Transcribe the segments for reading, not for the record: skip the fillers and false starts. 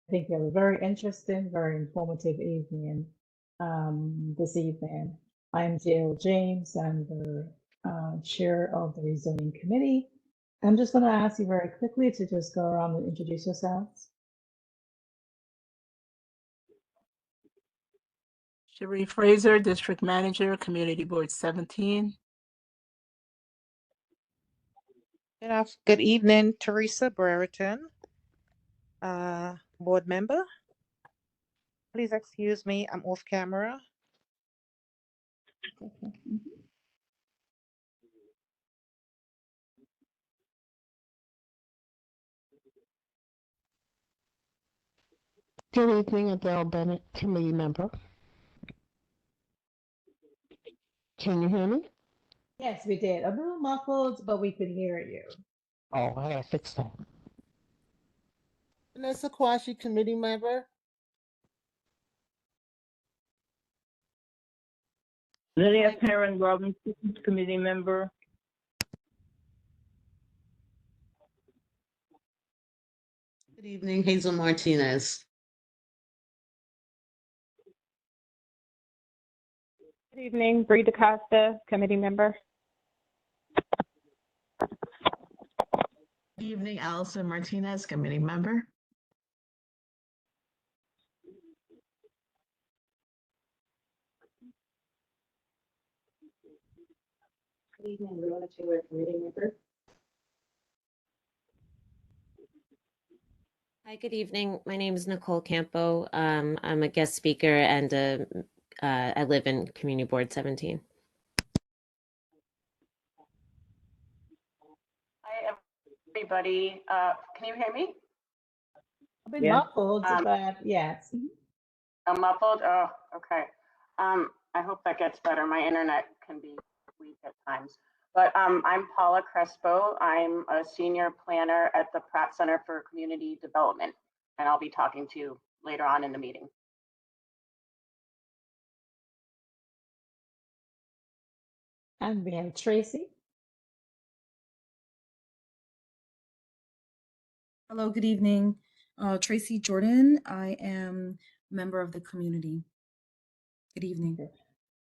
think we have a very interesting, very informative evening this evening. I'm Jill James. I'm the chair of the Rezoning Committee. I'm just going to ask you very quickly to just go around and introduce yourselves. Cherie Fraser, District Manager, Community Board 17. Good evening, Teresa Brereton, board member. Please excuse me, I'm off camera. Good evening, Adele Bennett, committee member. Can you hear me? Yes, we did. A little muffled, but we could hear you. Oh, I gotta fix that. Vanessa Kwashi, committee member. Lydia Perrin Robinson, committee member. Good evening, Hazel Martinez. Good evening, Bree DaCosta, committee member. Good evening, Allison Martinez, committee member. Good evening, Rona Taylor, committee member. Hi, good evening. My name is Nicole Campo. I'm a guest speaker and I live in Community Board 17. Hi, everybody. Can you hear me? A bit muffled, but yes. I'm muffled? Oh, okay. I hope that gets better. My internet can be weak at times. But I'm Paula Crespo. I'm a senior planner at the Pratt Center for Community Development, and I'll be talking to you later on in the meeting. And we have Tracy. Hello, good evening. Tracy Jordan. I am a member of the community. Good evening.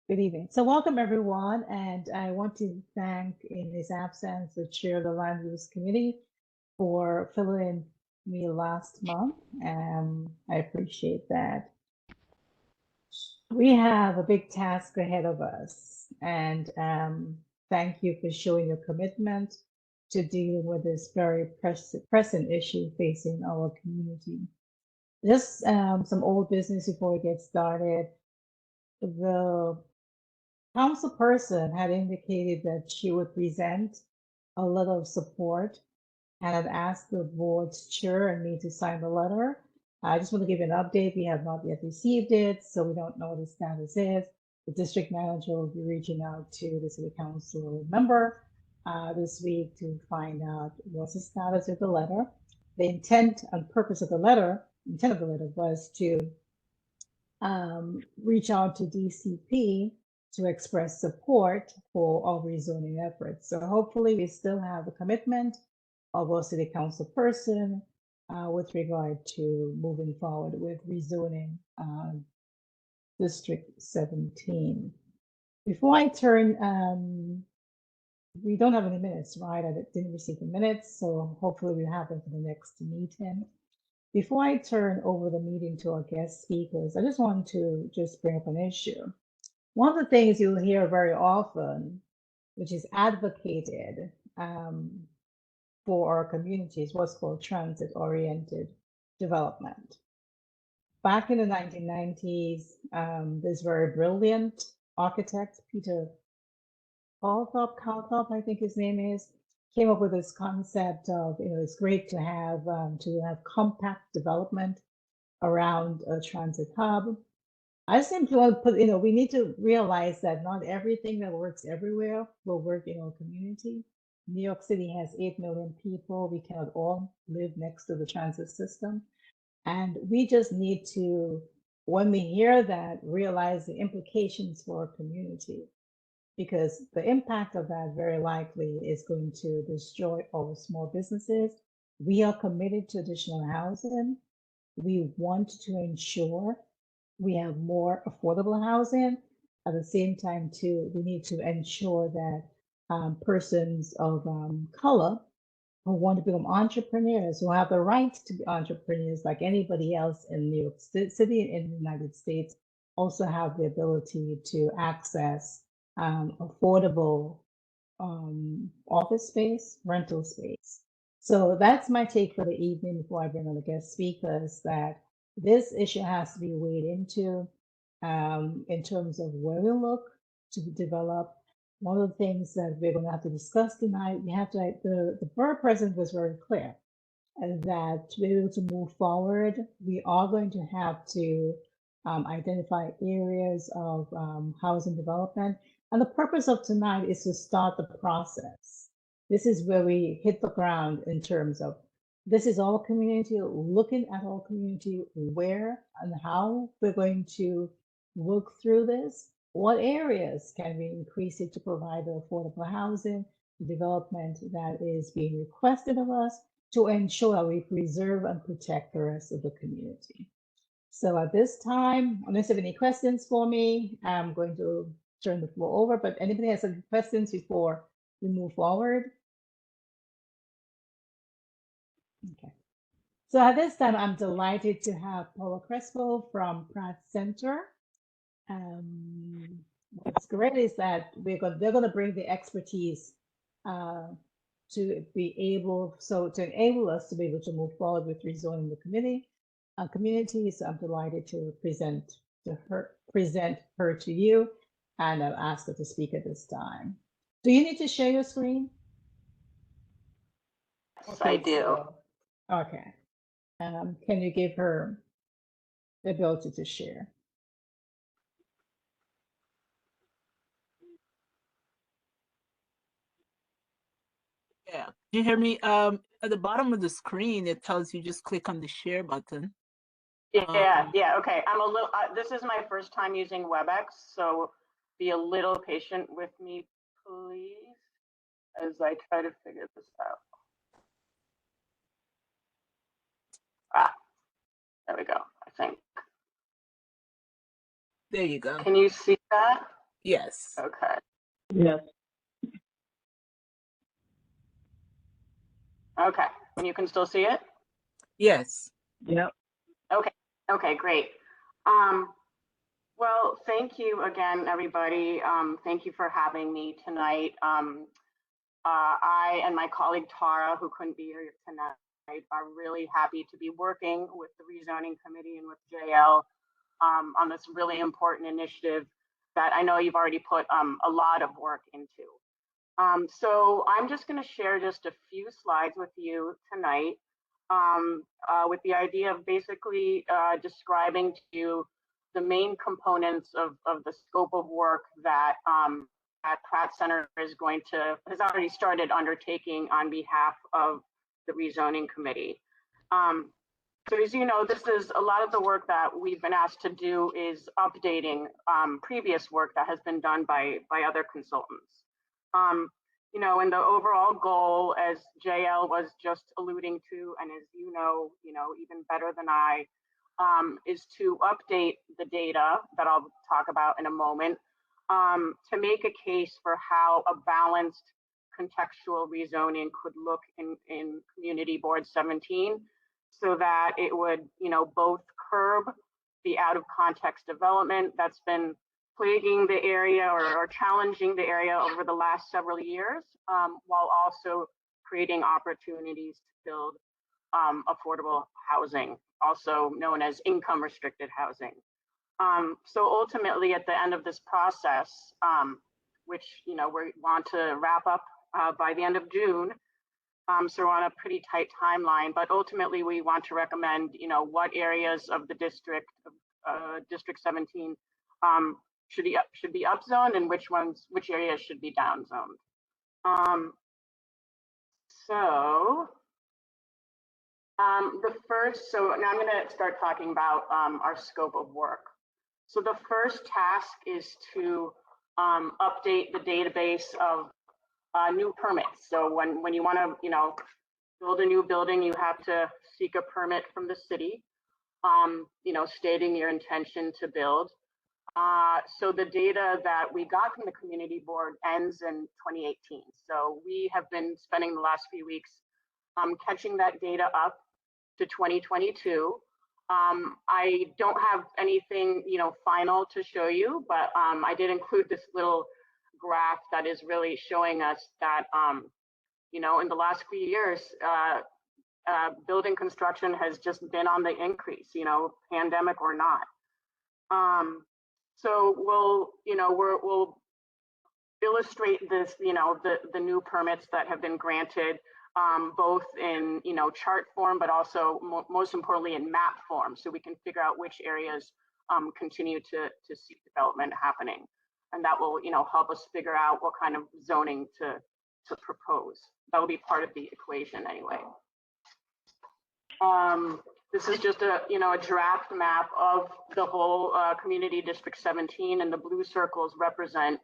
Good evening. So welcome everyone, and I want to thank, in his absence, the chair of the Land Use Committee for filling in me last month. I appreciate that. We have a big task ahead of us, and thank you for showing your commitment to dealing with this very pressing issue facing our community. Just some old business before we get started. The council person had indicated that she would present a letter of support and had asked the board's chair and me to sign the letter. I just want to give you an update. We have not yet received it, so we don't know what the status is. The district manager will be reaching out to the city council member this week to find out what's the status of the letter. The intent and purpose of the letter, was to reach out to DCP to express support for our rezoning efforts. So hopefully we still have a commitment of our city council person with regard to moving forward with rezoning District 17. Before I turn, we don't have any minutes, right? I didn't receive the minutes, so hopefully we'll have them for the next meeting. Before I turn over the meeting to our guest speakers, I just want to bring up an issue. One of the things you'll hear very often, which is advocated for our communities, what's called transit-oriented development. Back in the 1990s, this very brilliant architect, Peter Calthorpe, I think his name is, came up with this concept of, it's great to have compact development around a transit hub. I simply want to put, we need to realize that not everything that works everywhere will work in our community. New York City has 8 million people. We cannot all live next to the transit system. And we just need to, when we hear that, realize the implications for our community, because the impact of that very likely is going to destroy our small businesses. We are committed to additional housing, we want to ensure we have more affordable housing. At the same time, too, we need to ensure that persons of color who want to become entrepreneurs, who have the right to be entrepreneurs like anybody else in New York City and in the United States, also have the ability to access affordable office space, rental space. So that's my take for the evening before I bring on the guest speakers, that this issue has to be weighed into in terms of where we look to develop. One of the things that we're going to have to discuss tonight, we have to, the borough president was very clear that to be able to move forward, we are going to have to identify areas of housing development. And the purpose of tonight is to start the process. This is where we hit the ground in terms of this is all community, looking at all community, where and how we're going to work through this. What areas can we increase it to provide the affordable housing development that is being requested of us to ensure that we preserve and protect the rest of the community. So at this time, unless you have any questions for me, I'm going to turn the floor over, but anybody has any questions before we move forward? Okay. So at this time, I'm delighted to have Paula Crespo from Pratt Center. What's great is that they're going to bring the expertise to be able, so to enable us to be able to move forward with rezoning the community. So I'm delighted to present her to you, and I'll ask her to speak at this time. Do you need to share your screen? Yes, I do. Okay. Can you give her the ability to share? Yeah. Do you hear me? At the bottom of the screen, it tells you just click on the share button. Yeah, yeah, okay. I'm a little, this is my first time using WebEx, so be a little patient with me, please, as I try to figure this out. There we go, I think. There you go. Can you see that? Yes. Okay. Yes. Okay, and you can still see it? Yes. Yep. Okay, okay, great. Well, thank you again, everybody. Thank you for having me tonight. I and my colleague Tara, who couldn't be here tonight, are really happy to be working with the Rezoning Committee and with JL on this really important initiative that I know you've already put a lot of work into. So I'm just going to share just a few slides with you tonight with the idea of basically describing to you the main components of the scope of work that Pratt Center has already started undertaking on behalf of the Rezoning Committee. So as you know, this is a lot of the work that we've been asked to do is updating previous work that has been done by other consultants. You know, and the overall goal, as JL was just alluding to, and as you know, even better than I, is to update the data that I'll talk about in a moment to make a case for how a balanced contextual rezoning could look in Community Board 17, so that it would, both curb the out of context development that's been plaguing the area or challenging the area over the last several years, while also creating opportunities to build affordable housing, also known as income restricted housing. So ultimately, at the end of this process, which we want to wrap up by the end of June, so we're on a pretty tight timeline, but ultimately we want to recommend, what areas of the district, District 17, should be upzoned and which areas should be downzoned. So now I'm going to start talking about our scope of work. So the first task is to update the database of new permits. So when you want to, build a new building, you have to seek a permit from the city. stating your intention to build. So the data that we got from the community board ends in 2018. So we have been spending the last few weeks catching that data up to 2022. I don't have anything, final to show you, but I did include this little graph that is really showing us that, in the last few years, building construction has just been on the increase, pandemic or not. So we'll illustrate this, the new permits that have been granted, both in, chart form, but also most importantly in map form, so we can figure out which areas continue to see development happening. And that will, help us figure out what kind of zoning to propose. That will be part of the equation anyway. This is just a draft map of the whole community district 17, and the blue circles represent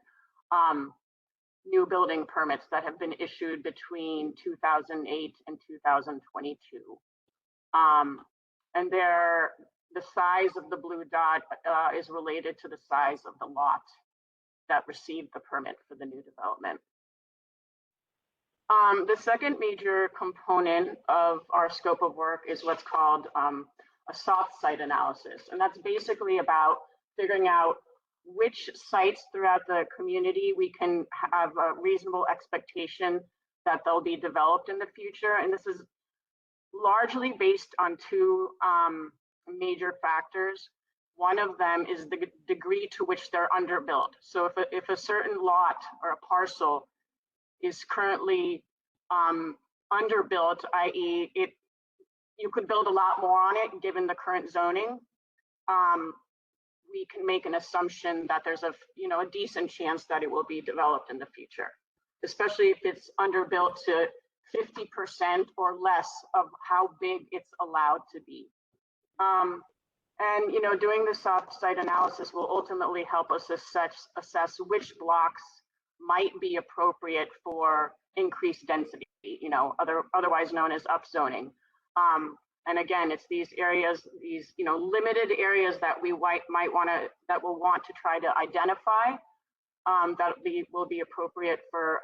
new building permits that have been issued between 2008 and 2022. And the size of the blue dot is related to the size of the lot that received the permit for the new development. The second major component of our scope of work is what's called a soft site analysis. And that's basically about figuring out which sites throughout the community we can have a reasonable expectation that they'll be developed in the future. And this is largely based on two major factors. One of them is the degree to which they're underbuilt. So if a certain lot or a parcel is currently underbuilt, i.e. you could build a lot more on it given the current zoning, we can make an assumption that there's a decent chance that it will be developed in the future, especially if it's underbuilt to 50% or less of how big it's allowed to be. And doing the soft site analysis will ultimately help us assess which blocks might be appropriate for increased density, otherwise known as upzoning. And again, it's these areas, these limited areas that we'll want to try to identify that will be appropriate for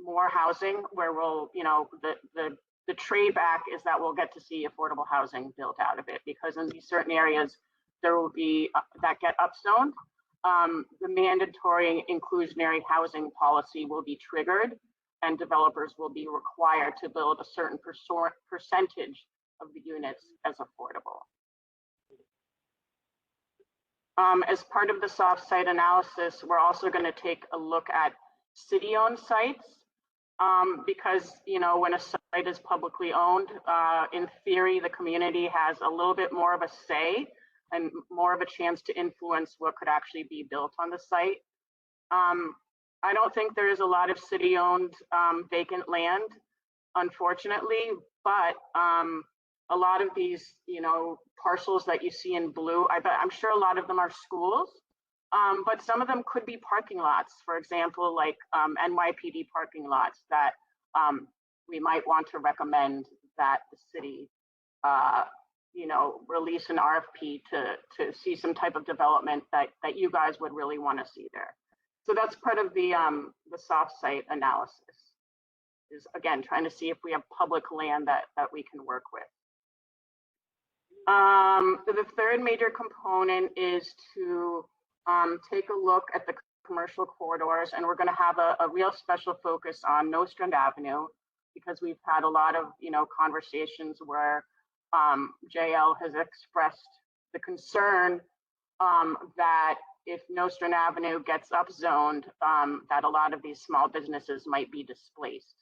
more housing, where we'll, the trade back is that we'll get to see affordable housing built out of it, because in these certain areas there will be that get upzoned. The mandatory inclusionary housing policy will be triggered, and developers will be required to build a certain percentage of the units as affordable. As part of the soft site analysis, we're also going to take a look at city-owned sites, because when a site is publicly owned, in theory, the community has a little bit more of a say and more of a chance to influence what could actually be built on the site. I don't think there is a lot of city-owned vacant land, unfortunately, but a lot of these, parcels that you see in blue, I'm sure a lot of them are schools, but some of them could be parking lots, for example, like NYPD parking lots that we might want to recommend that the city release an RFP to see some type of development that you guys would really want to see there. So that's part of the soft site analysis, is again trying to see if we have public land that we can work with. The third major component is to take a look at the commercial corridors, and we're going to have a real special focus on Nostrand Avenue, because we've had a lot of conversations where JL has expressed the concern that if Nostrand Avenue gets upzoned, that a lot of these small businesses might be displaced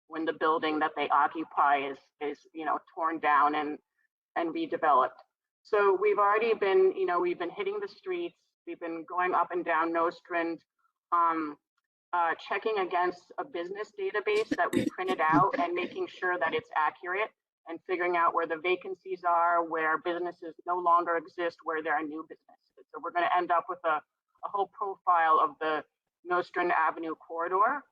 when the building that they occupy is torn down and redeveloped. So we've already been, we've been hitting the streets, we've been going up and down Nostrand, checking against a business database that we printed out and making sure that it's accurate, and figuring out where the vacancies are, where businesses no longer exist, where there are new businesses. So we're going to end up with a whole profile of the Nostrand Avenue corridor.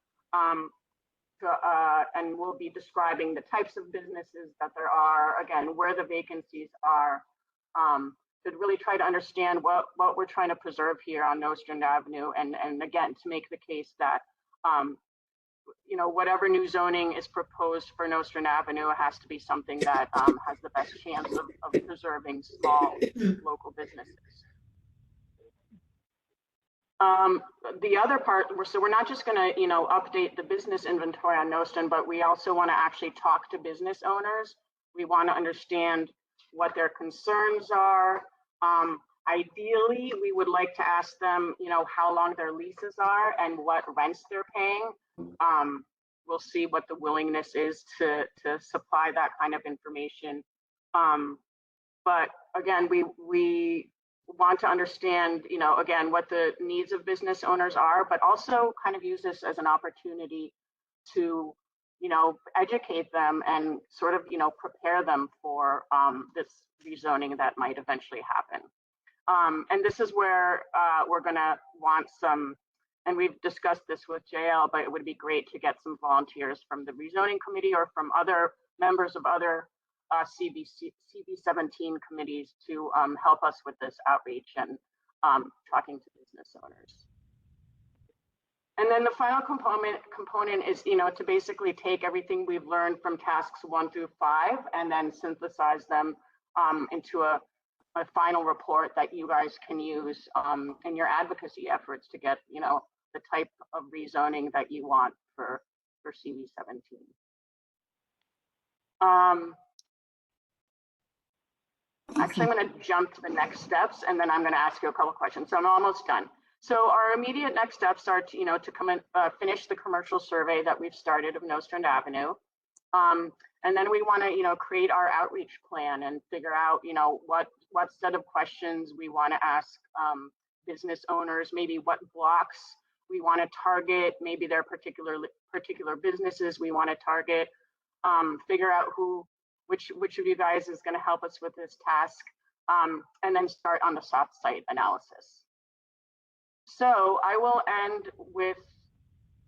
and we'll be describing the types of businesses that there are, again, where the vacancies are, to really try to understand what we're trying to preserve here on Nostrand Avenue, and again, to make the case that whatever new zoning is proposed for Nostrand Avenue has to be something that has the best chance of preserving small local businesses. The other part, so we're not just going to, update the business inventory on Nostrand, but we also want to actually talk to business owners. We want to understand what their concerns are. Ideally, we would like to ask them, how long their leases are and what rents they're paying. We'll see what the willingness is to supply that kind of information. But again, we want to understand, again, what the needs of business owners are, but also kind of use this as an opportunity to, educate them and sort of, prepare them for this rezoning that might eventually happen. And this is where we're going to want some, and we've discussed this with JL, but it would be great to get some volunteers from the rezoning committee or from other members of other CB17 committees to help us with this outreach and talking to business owners. And then the final component is, to basically take everything we've learned from tasks 1 through 5 and then synthesize them into a final report that you guys can use in your advocacy efforts to get, the type of rezoning that you want for CB17. Actually, I'm going to jump to the next steps, and then I'm going to ask you a couple of questions. So I'm almost done. So our immediate next steps are to, to come and finish the commercial survey that we've started of Nostrand Avenue. And then we want to, create our outreach plan and figure out, what set of questions we want to ask business owners, maybe what blocks we want to target, maybe their particular businesses we want to target, figure out which of you guys is going to help us with this task, and then start on the soft site analysis. So I will end with,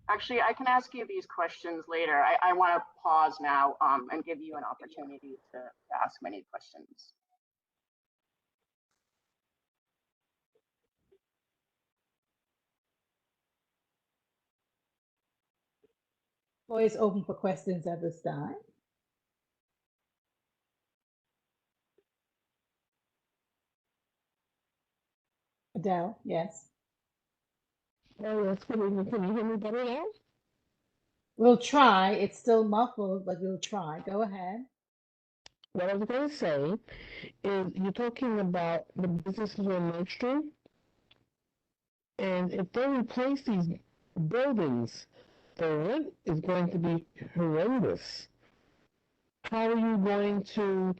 actually, I can ask you these questions later. I want to pause now and give you an opportunity to ask many questions. Floor is open for questions at this time. Adele, yes. Oh, yes, good evening. Can you hear me better now? We'll try. It's still muffled, but we'll try. Go ahead. What I was going to say is you're talking about the businesses on Main Street, and if they replace these buildings, the rent is going to be horrendous. How are you going to,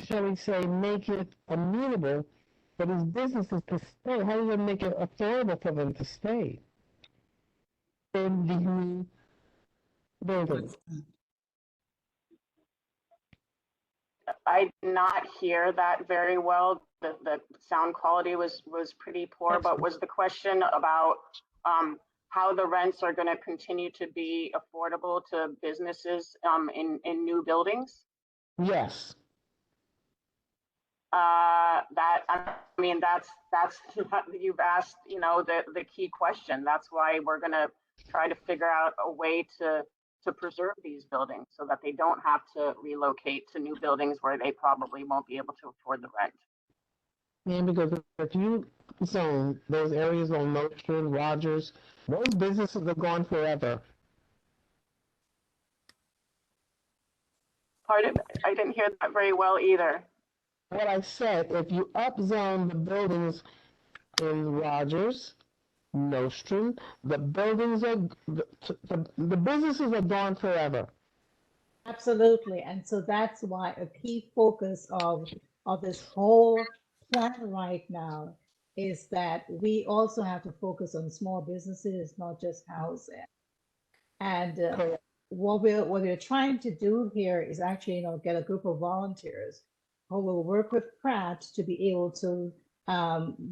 shall we say, make it amenable for these businesses to stay? How are you going to make it affordable for them to stay in these new buildings? I did not hear that very well. The sound quality was pretty poor, but was the question about how the rents are going to continue to be affordable to businesses in new buildings? Yes. That's you've asked, the key question. That's why we're going to try to figure out a way to preserve these buildings so that they don't have to relocate to new buildings where they probably won't be able to afford the rent. Yeah, because if you zone those areas on Nostrand, Rogers, those businesses are gone forever. Pardon? I didn't hear that very well either. What I said, if you upzone the buildings in Rogers, Nostrand, the buildings are, the businesses are gone forever. Absolutely. And so that's why a key focus of this whole plan right now is that we also have to focus on small businesses, not just housing. And what we're trying to do here is actually, get a group of volunteers who will work with Pratt to be able to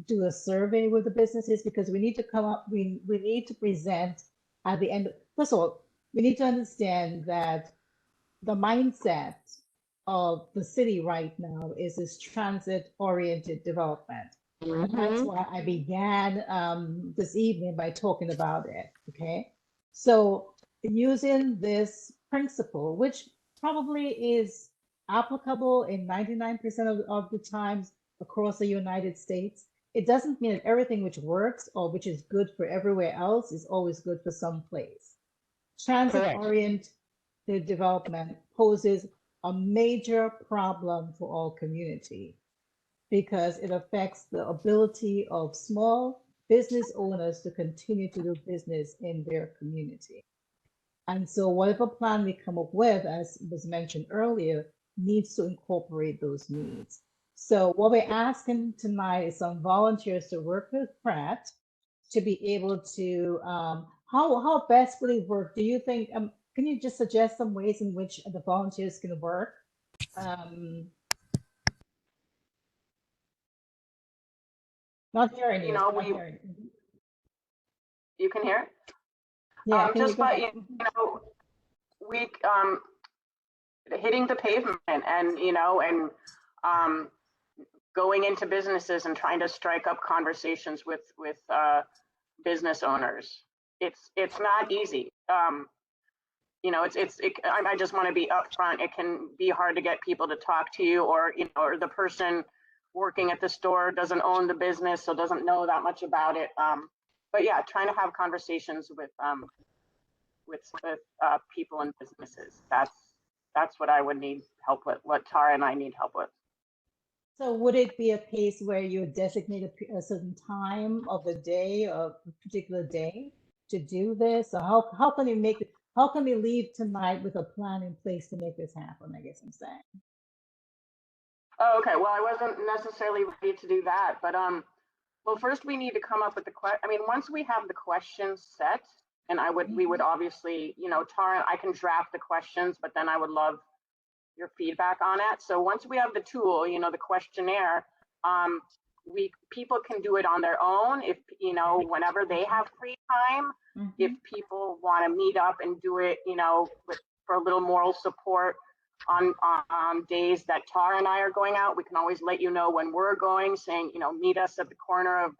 do a survey with the businesses, because we need to come up, we need to present at the end. First of all, we need to understand that the mindset of the city right now is this transit-oriented development. And that's why I began this evening by talking about it, okay? So using this principle, which probably is applicable in 99% of the times across the United States, it doesn't mean that everything which works or which is good for everywhere else is always good for some place. Transit-oriented development poses a major problem for all community because it affects the ability of small business owners to continue to do business in their community. And so whatever plan we come up with, as was mentioned earlier, needs to incorporate those needs. So what we're asking tonight is some volunteers to work with Pratt to be able to, how best will it work? Do you think, can you just suggest some ways in which the volunteers can work? Not hearing you. know, Not we- hearing you. You can hear? Yeah, can just you go by, ahead? you know, we, hitting the pavement and, you know, and going into businesses and trying to strike up conversations with business owners. It's not easy. You know, I just want to be upfront. It can be hard to get people to talk to you, or, you know, or the person working at the store doesn't own the business, so doesn't know that much about it. But yeah, trying to have conversations with people and businesses. That's what I would need help with, what Tara and I need help with. So would it be a case where you designate a certain time of the day or a particular day to do this? Or how can you make it, how can we leave tonight with a plan in place to make this happen, I guess I'm saying? Oh, okay. Well, I wasn't necessarily ready to do that, but well, first we need to come up with the question. I mean, once we have the questions set, and we would obviously, you know, Tara, I can draft the questions, but then I would love your feedback on it. So once we have the tool, you know, the questionnaire, people can do it on their own if, you know, whenever they have free time. If people want to meet up and do it, you know, for a little moral support on days that Tara and I are going out, we can always let you know when we're going, saying, you know, meet us at the corner of,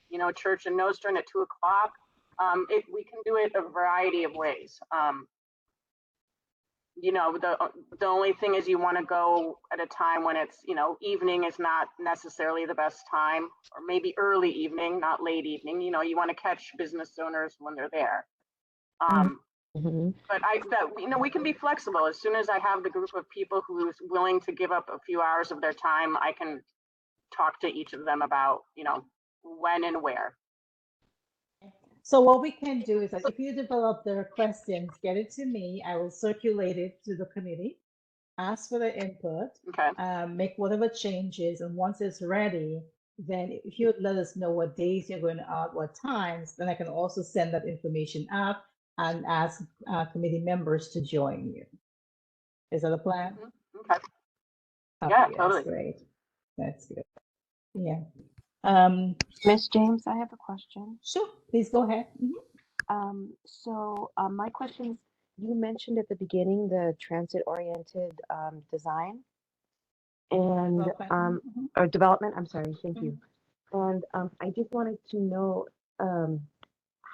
you know, Church and Nostrand at 2 o'clock. We can do it a variety of ways. You know, the only thing is you want to go at a time when it's, you know, evening is not necessarily the best time, or maybe early evening, not late evening. You know, you want to catch business owners when they're there. But you know, we can be flexible. As soon as I have the group of people who's willing to give up a few hours of their time, I can talk to each of them about, you know, when and where. So what we can do is that if you develop the questions, get it to me. I will circulate it to the committee, ask for the input, make whatever changes, and once it's ready, then if you would let us know what days you're going out, what times, then I can also send that information out and ask committee members to join you. Is that a plan? Okay. Yeah, totally. That's great. That's good. Yeah. Miss James, I have a question. Sure, please go ahead. So my question is, you mentioned at the beginning the transit-oriented design and or development. I'm sorry, thank you. And I just wanted to know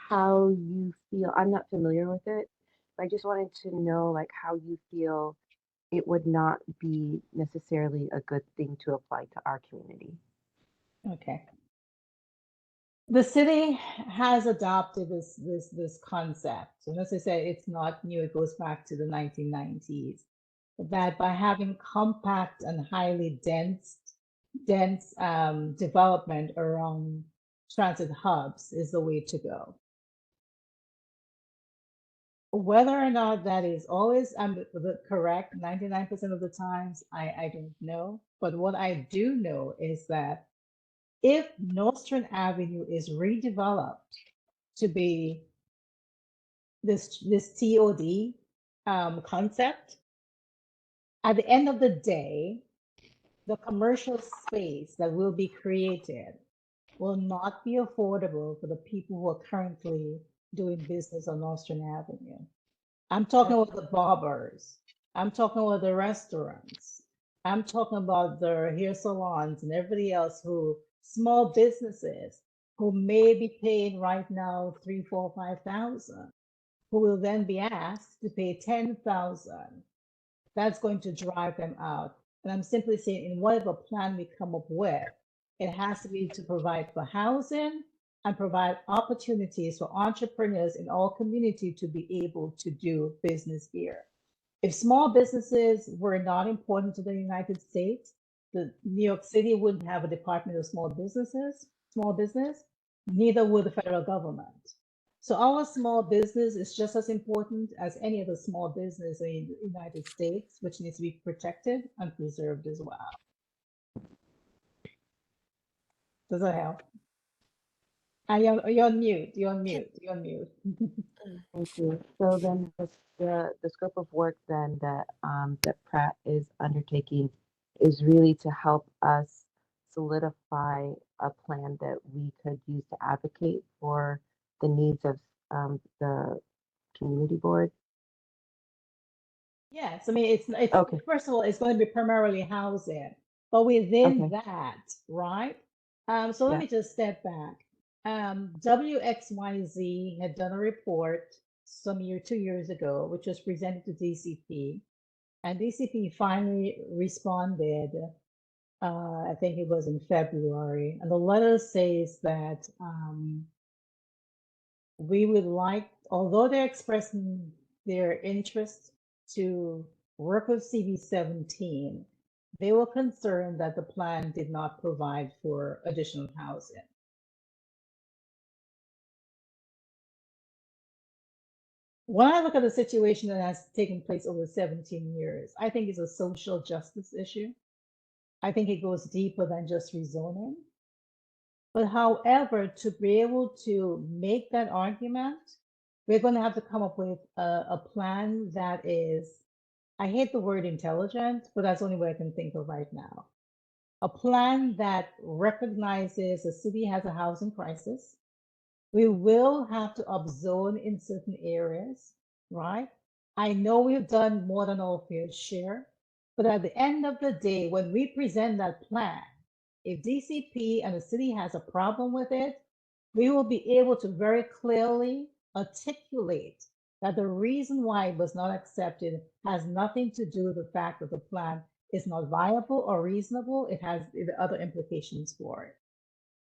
how you feel. I'm not familiar with it, but I just wanted to know like how you feel it would not be necessarily a good thing to apply to our community. Okay. The city has adopted this concept. And as I said, it's not new, it goes back to the 1990s. That by having compact and highly dense development around transit hubs is the way to go. Whether or not that is always correct 99% of the times, I don't know. But what I do know is that if Nostrand Avenue is redeveloped to be this TOD concept, at the end of the day, the commercial space that will be created will not be affordable for the people who are currently doing business on Nostrand Avenue. I'm talking about the barbers. I'm talking about the restaurants. I'm talking about the hair salons and everybody else who, small businesses who may be paying right now 3, 4, 5,000, who will then be asked to pay 10,000. That's going to drive them out. And I'm simply saying, in whatever plan we come up with, it has to be to provide for housing and provide opportunities for entrepreneurs in all community to be able to do business here. If small businesses were not important to the United States, the New York City wouldn't have a Department of Small Business, neither would the federal government. So our small business is just as important as any other small business in the United States, which needs to be protected and preserved as well. Does that help? You're on mute. You're on mute. You're on mute. Thank you. So then the scope of work then that that Pratt is undertaking is really to help us solidify a plan that we could use to advocate for the needs of the community board. Yes, I mean, it's Okay. first of all, it's going to be primarily housing, but within that, right? So let me just step back. WXYZ had done a report 2 years ago, which was presented to DCP, and DCP finally responded. I think it was in February, and the letter says that we would like, although they're expressing their interest to work with CB17, they were concerned that the plan did not provide for additional housing. When I look at the situation that has taken place over 17 years, I think it's a social justice issue. I think it goes deeper than just rezoning. But however, to be able to make that argument, we're going to have to come up with a plan that is, I hate the word intelligent, but that's the only way I can think of right now. A plan that recognizes the city has a housing crisis. We will have to upzone in certain areas, right? I know we've done more than our fair share, but at the end of the day, when we present that plan, if DCP and the city has a problem with it, we will be able to very clearly articulate that the reason why it was not accepted has nothing to do with the fact that the plan is not viable or reasonable. It has other implications for it.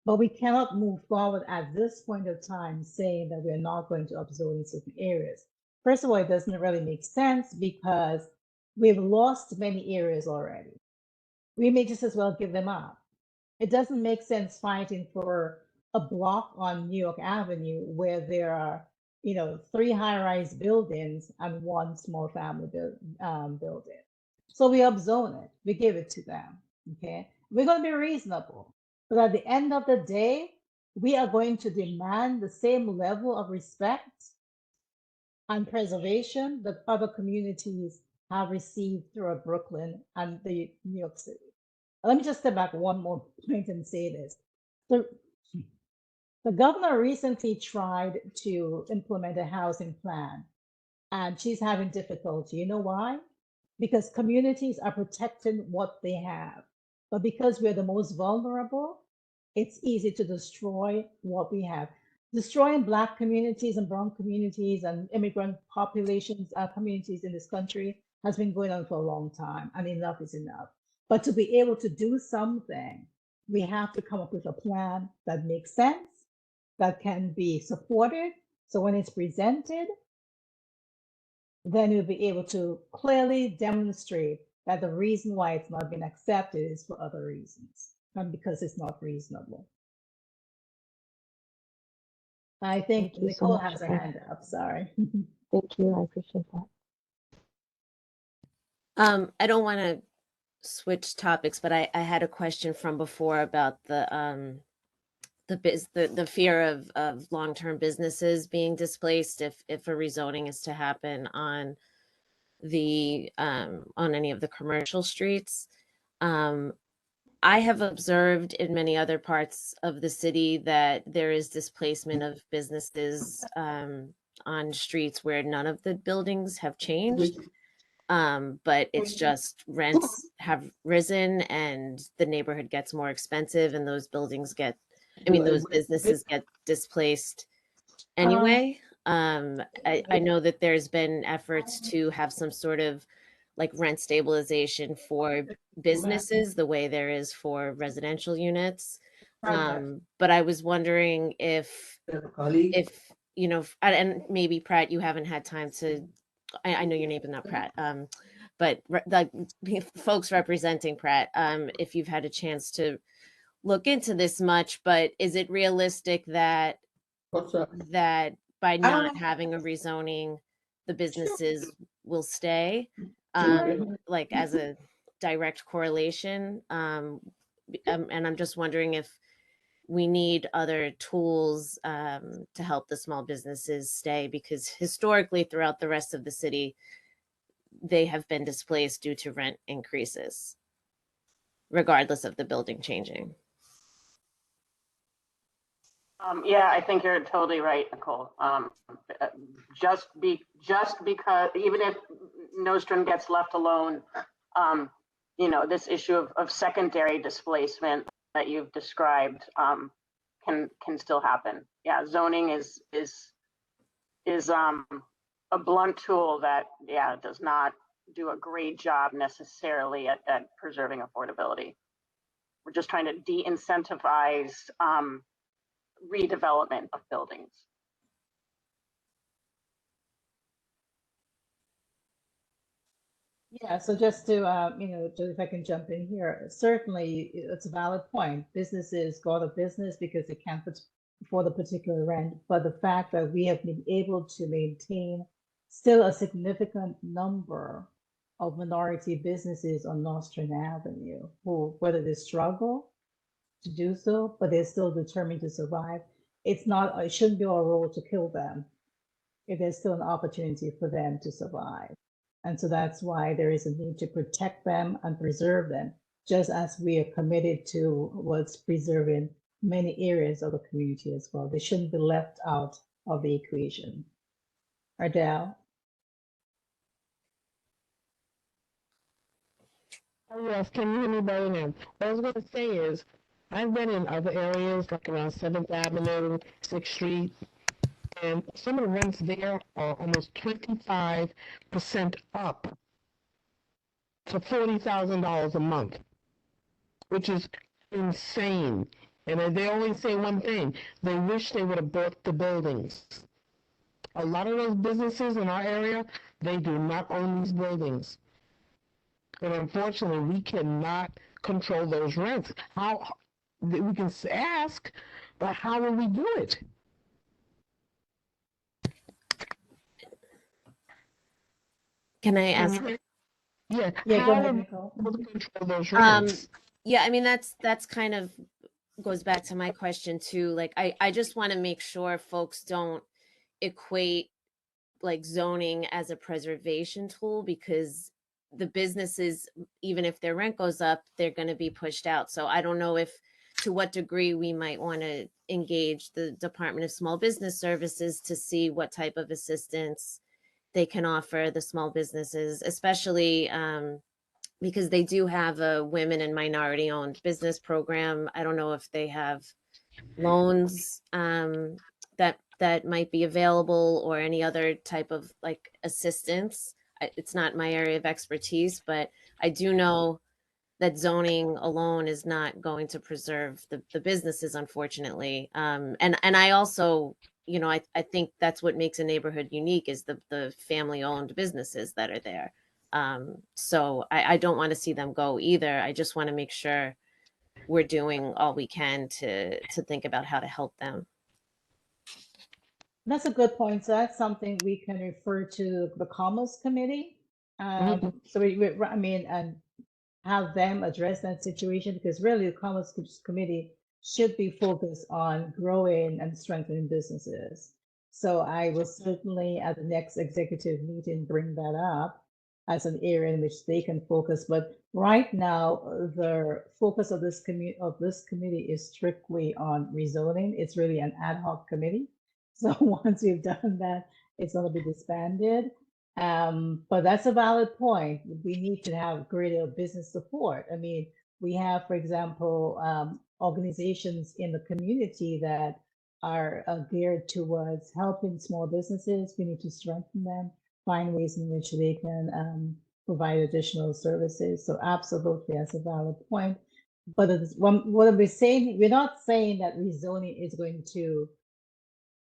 But we cannot move forward at this point of time saying that we're not going to upzone in certain areas. First of all, it doesn't really make sense because we've lost many areas already. We may just as well give them up. It doesn't make sense fighting for a block on New York Avenue where there are, 3 high-rise buildings and 1 small family building. So we upzone it. We give it to them. Okay, we're going to be reasonable, but at the end of the day, we are going to demand the same level of respect and preservation that other communities have received throughout Brooklyn and the New York City. Let me just step back one more point and say this. The governor recently tried to implement a housing plan, and she's having difficulty. You know why? Because communities are protecting what they have. But because we're the most vulnerable, it's easy to destroy what we have. Destroying Black communities and brown communities and immigrant populations, communities in this country has been going on for a long time, and enough is enough. But to be able to do something, we have to come up with a plan that makes sense, that can be supported. So when it's presented, then you'll be able to clearly demonstrate that the reason why it's not been accepted is for other reasons, and because it's not reasonable. I think Nicole has her hand up, sorry. Thank you, I appreciate that. I don't want to switch topics, but I had a question from before about the fear of long-term businesses being displaced if a rezoning is to happen on any of the commercial streets. I have observed in many other parts of the city that there is displacement of businesses on on streets where none of the buildings have changed. But it's just rents have risen and the neighborhood gets more expensive and those buildings get, I mean, those businesses get displaced anyway. I know that there's been efforts to have some sort of like rent stabilization for businesses the way there is for residential units. But I was wondering if you know, and maybe Pratt, you haven't had time to, I know your name is not Pratt, but the folks representing Pratt, if you've had a chance to look into this much, but is it realistic that that by not having a rezoning, the businesses will stay, like as a direct correlation? And I'm just wondering if we need other tools to help the small businesses stay, because historically throughout the rest of the city, they have been displaced due to rent increases, regardless of the building changing. Yeah, I think you're totally right, Nicole. Just because, even if Nostrum gets left alone, you know, this issue of secondary displacement that you've described can still happen. Yeah, zoning is a blunt tool that, yeah, does not do a great job necessarily at preserving affordability. We're just trying to de-incentivize redevelopment of buildings. Yeah, so just to, you know, if I can jump in here, certainly it's a valid point. Businesses go out of business because they can't afford the particular rent, but the fact that we have been able to maintain still a significant number of minority businesses on Nostrand Avenue, who, whether they struggle to do so, but they're still determined to survive, it shouldn't be our role to kill them. There's still an opportunity for them to survive. And so that's why there is a need to protect them and preserve them, just as we are committed to what's preserving many areas of the community as well. They shouldn't be left out of the equation. Ardell? Oh, yes, can you hear me better now? What I was going to say is, I've been in other areas, like around 7th Avenue, 6th Street, and some of the rents there are almost 25% up to $40,000 a month, which is insane. And they always say one thing, they wish they would have bought the buildings. A lot of those businesses in our area, they do not own these buildings. And unfortunately, we cannot control those rents. How we can ask, but how will we do it? Can I ask? Yeah, Yeah, go how ahead, will Nicole. we control those rents? Yeah, I mean, that's kind of goes back to my question too. Like, I just want to make sure folks don't equate like zoning as a preservation tool, because the businesses, even if their rent goes up, they're going to be pushed out. So I don't know to what degree we might want to engage the Department of Small Business Services to see what type of assistance they can offer the small businesses, especially because they do have a women and minority owned business program. I don't know if they have loans that might be available or any other type of like assistance. It's not my area of expertise, but I do know that zoning alone is not going to preserve the businesses, unfortunately. And I also, you know, I think that's what makes a neighborhood unique is the family owned businesses that are there. So I don't want to see them go either. I just want to make sure we're doing all we can to think about how to help them. That's a good point. So that's something we can refer to the Commerce Committee. So I mean, and have them address that situation, because really the Commerce Committee should be focused on growing and strengthening businesses. So I will certainly at the next executive meeting bring that up as an area in which they can focus. But right now, the focus of this committee is strictly on rezoning. It's really an ad hoc committee. So once we've done that, it's going to be disbanded. But that's a valid point. We need to have greater business support. I mean, we have, for example, organizations in the community that are geared towards helping small businesses. We need to strengthen them, find ways in which they can provide additional services. So absolutely, that's a valid point. But what we're saying, we're not saying that rezoning is going to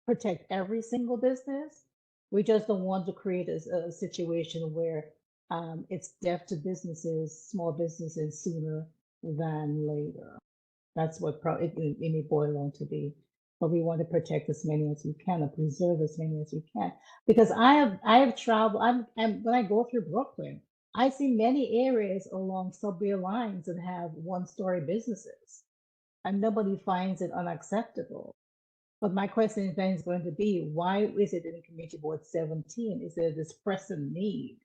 protect every single business. We just don't want to create a situation where it's death to businesses, small businesses sooner than later. That's what it may boil down to be. But we want to protect as many as we can, or preserve as many as we can. Because I have traveled. When I go through Brooklyn, I see many areas along subway lines that have one-story businesses, and nobody finds it unacceptable. But my question then is going to be, why is it in Community Board 17? Is there this pressing need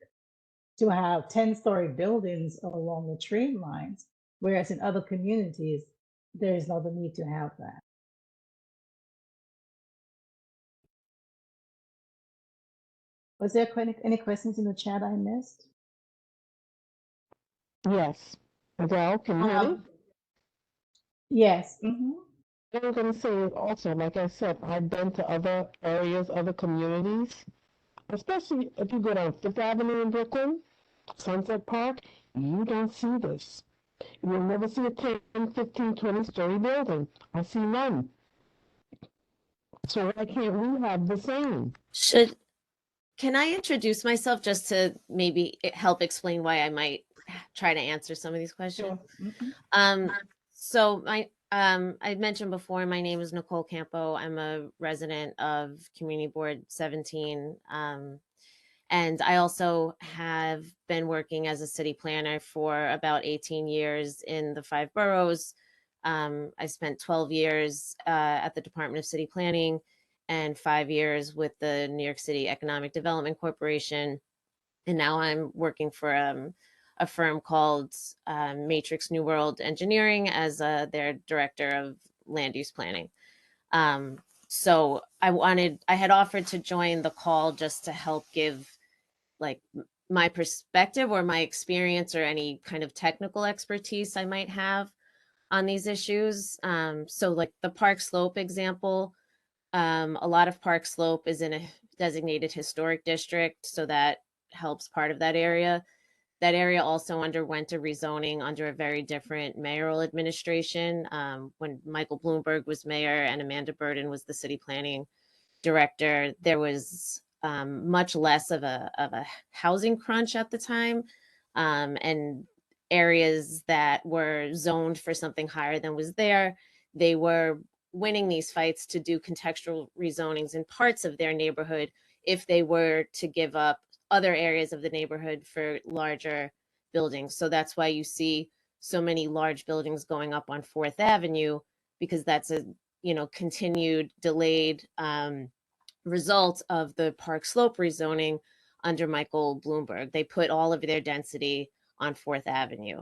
to have 10-story buildings along the train lines, whereas in other communities, there is no need to have that? Was there any questions in the chat I missed? Yes. Adele, can you hear me? Yes. What I'm going to say is also, like I said, I've been to other areas, other communities, especially if you go down Fifth Avenue in Brooklyn, Sunset Park, you don't see this. You'll never see a 10, 15, 20-story building. I see none. So why can't we have the same? Can I introduce myself just to maybe help explain why I might try to answer some of these questions? Sure. So I mentioned before, my name is Nicole Campo. I'm a resident of Community Board 17. And I also have been working as a city planner for about 18 years in the 5 boroughs. I spent 12 years at the Department of City Planning and 5 years with the New York City Economic Development Corporation. And now I'm working for a firm called Matrix New World Engineering as their director of land use planning. So I had offered to join the call just to help give like my perspective or my experience or any kind of technical expertise I might have on these issues. So like the Park Slope example, a lot of Park Slope is in a designated historic district, so that helps part of that area. That area also underwent a rezoning under a very different mayoral administration. When Michael Bloomberg was mayor and Amanda Burden was the city planning director, there was much less of a housing crunch at the time, and areas that were zoned for something higher than was there, they were winning these fights to do contextual rezonings in parts of their neighborhood if they were to give up other areas of the neighborhood for larger buildings. So that's why you see so many large buildings going up on 4th Avenue, because that's a continued delayed result of the Park Slope rezoning under Michael Bloomberg. They put all of their density on 4th Avenue.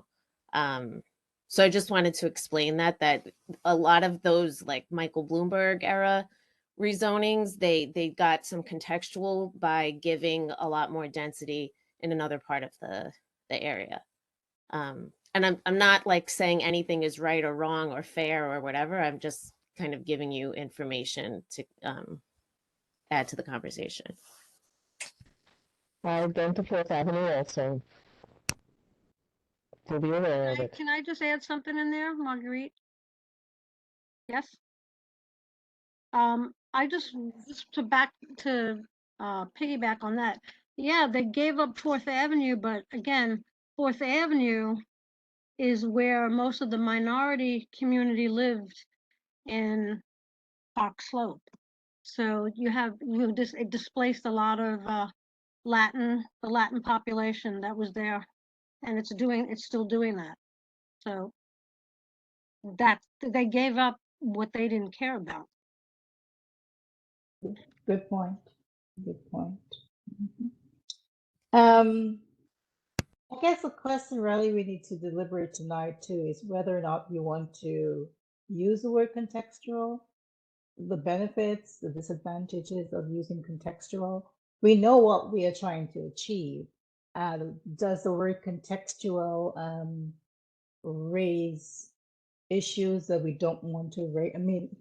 So I just wanted to explain that a lot of those like Michael Bloomberg era rezonings, they got some contextual by giving a lot more density in another part of the area. And I'm not like saying anything is right or wrong or fair or whatever. I'm just kind of giving you information to add to the conversation. I've been to 4th Avenue also. To be aware of it. Can I just add something in there, Marguerite? Yes. I just to piggyback on that. Yeah, they gave up 4th Avenue, but again, 4th Avenue is where most of the minority community lived in Park Slope. So it displaced a lot of the Latin population that was there, and it's still doing that. So that they gave up what they didn't care about. Good point. Good point. I guess the question really we need to deliberate tonight too is whether or not we want to use the word contextual, the benefits, the disadvantages of using contextual, we know what we are trying to achieve. Does the word contextual raise issues that we don't want to raise? I mean,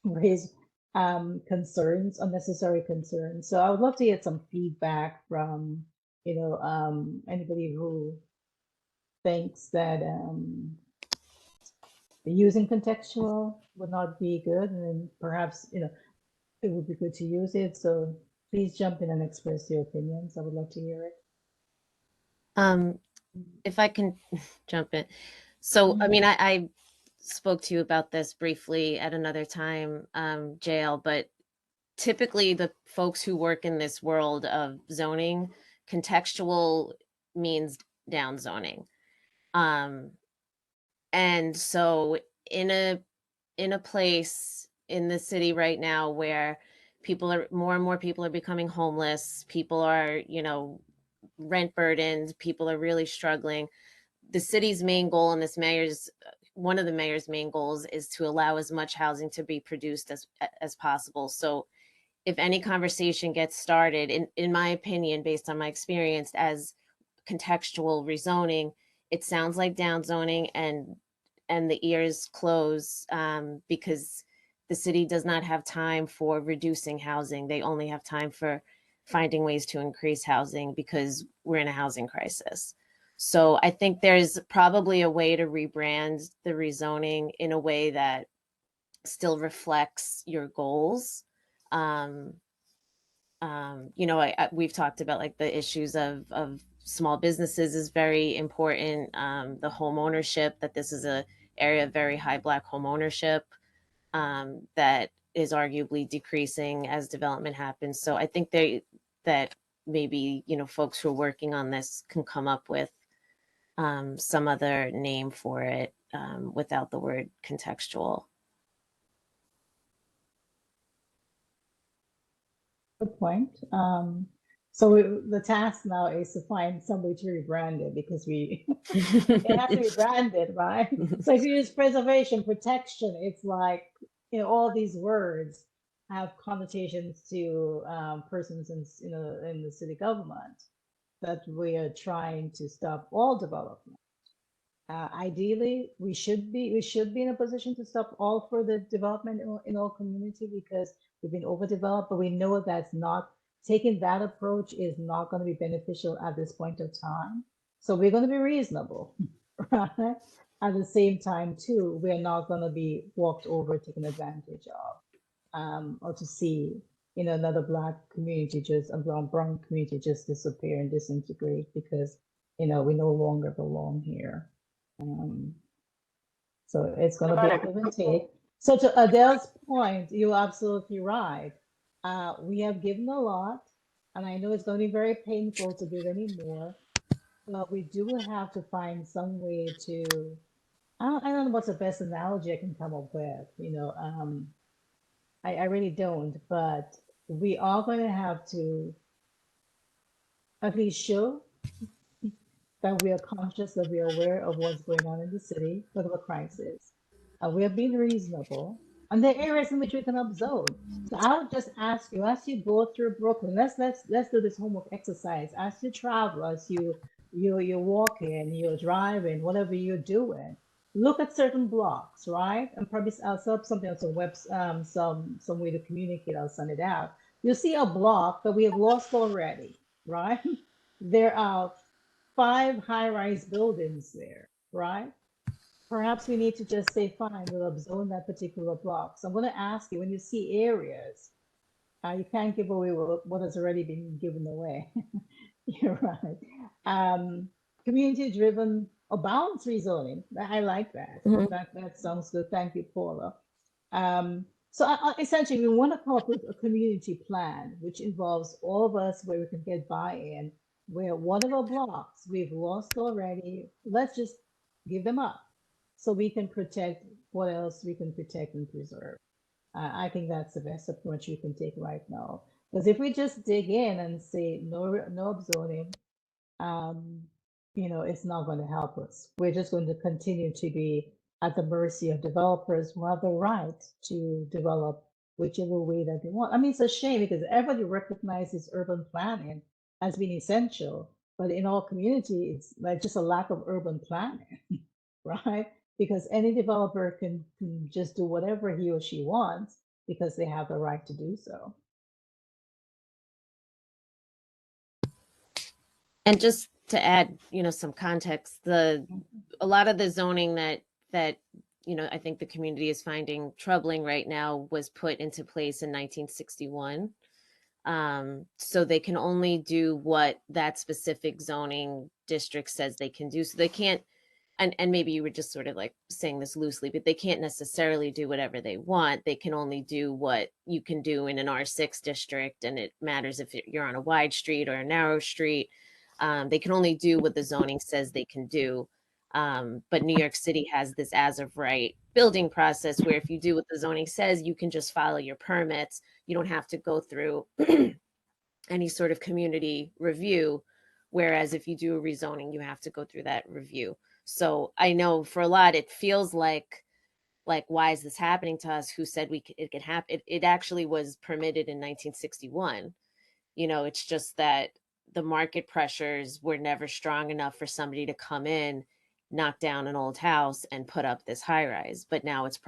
raise concerns, unnecessary concerns. So I would love to get some feedback from, anybody who thinks that using contextual would not be good, and then perhaps, it would be good to use it. So please jump in and express your opinions. I would love to hear it. If I can jump in. So, I mean, I spoke to you about this briefly at another time, JL, but typically the folks who work in this world of zoning, contextual means down zoning. And so in a place in the city right now where more and more people are becoming homeless, people are, rent burdened, people are really struggling. The city's main goal and one of the mayor's main goals is to allow as much housing to be produced as possible. So if any conversation gets started, in my opinion, based on my experience as contextual rezoning, it sounds like downzoning, and the ears close because the city does not have time for reducing housing. They only have time for finding ways to increase housing because we're in a housing crisis. So I think there's probably a way to rebrand the rezoning in a way that still reflects your goals. We've talked about like the issues of small businesses is very important. The home ownership, that this is a area of very high Black home ownership that is arguably decreasing as development happens. So I think that maybe, folks who are working on this can come up with some other name for it without the word contextual. Good point. So the task now is to find some way to rebrand it, because it has to be branded, right? So if you use preservation, protection, it's like, all these words have connotations to persons in the city government, that we are trying to stop all development. Ideally, we should be in a position to stop all further development in our community, because we've been overdeveloped. But we know that's not taking that approach is not going to be beneficial at this point of time. So we're going to be reasonable, right? At the same time, too, we're not going to be walked over, taken advantage of, or to see another Black community, just a brown community, just disappear and disintegrate because we no longer belong here. So it's going to be a give and take. So to Adele's point, you're absolutely right. We have given a lot, and I know it's going to be very painful to give any more, but we do have to find some way to, I don't know what's the best analogy I can come up with, I really don't, but we are going to have to at least show that we are conscious, that we are aware of what's going on in the city because of a crisis. We are being reasonable, and there are areas in which we can observe. So I would just ask you, as you go through Brooklyn, let's do this homework exercise. As you travel, as you're walking, you're driving, whatever you're doing, look at certain blocks, right? And probably I'll set up something on some web, some way to communicate. I'll send it out. You'll see a block that we have lost already, right? There are 5 high-rise buildings there, right? Perhaps we need to just say, fine, we'll zone that particular block. So I'm going to ask you, when you see areas, you can't give away what has already been given away. You're right. Community-driven or balanced rezoning. I like that. That sounds good. Thank you, Paula. So essentially, we want to come up with a community plan, which involves all of us, where we can get buy-in, where one of our blocks we've lost already, let's just give them up so we can protect what else we can protect and preserve. I think that's the best approach we can take right now. Because if we just dig in and say no zoning, it's not going to help us. We're just going to continue to be at the mercy of developers who have the right to develop whichever way that they want. I mean, it's a shame because everybody recognizes urban planning as being essential, but in our community, it's like just a lack of urban planning, right? Because any developer can just do whatever he or she wants because they have the right to do so. And just to add, some context, a lot of the zoning that I think the community is finding troubling right now was put into place in 1961. So they can only do what that specific zoning district says they can do. So they can't, and maybe you were just sort of like saying this loosely, but they can't necessarily do whatever they want. They can only do what you can do in an R6 district, and it matters if you're on a wide street or a narrow street. They can only do what the zoning says they can do. But New York City has this as of right building process where if you do what the zoning says, you can just follow your permits. You don't have to go through any sort of community review. Whereas if you do a rezoning, you have to go through that review. So I know for a lot, it feels like why is this happening to us? Who said it could happen? It actually was permitted in 1961. It's just that the market pressures were never strong enough for somebody to come in, knock down an old house and put up this high rise, but now it's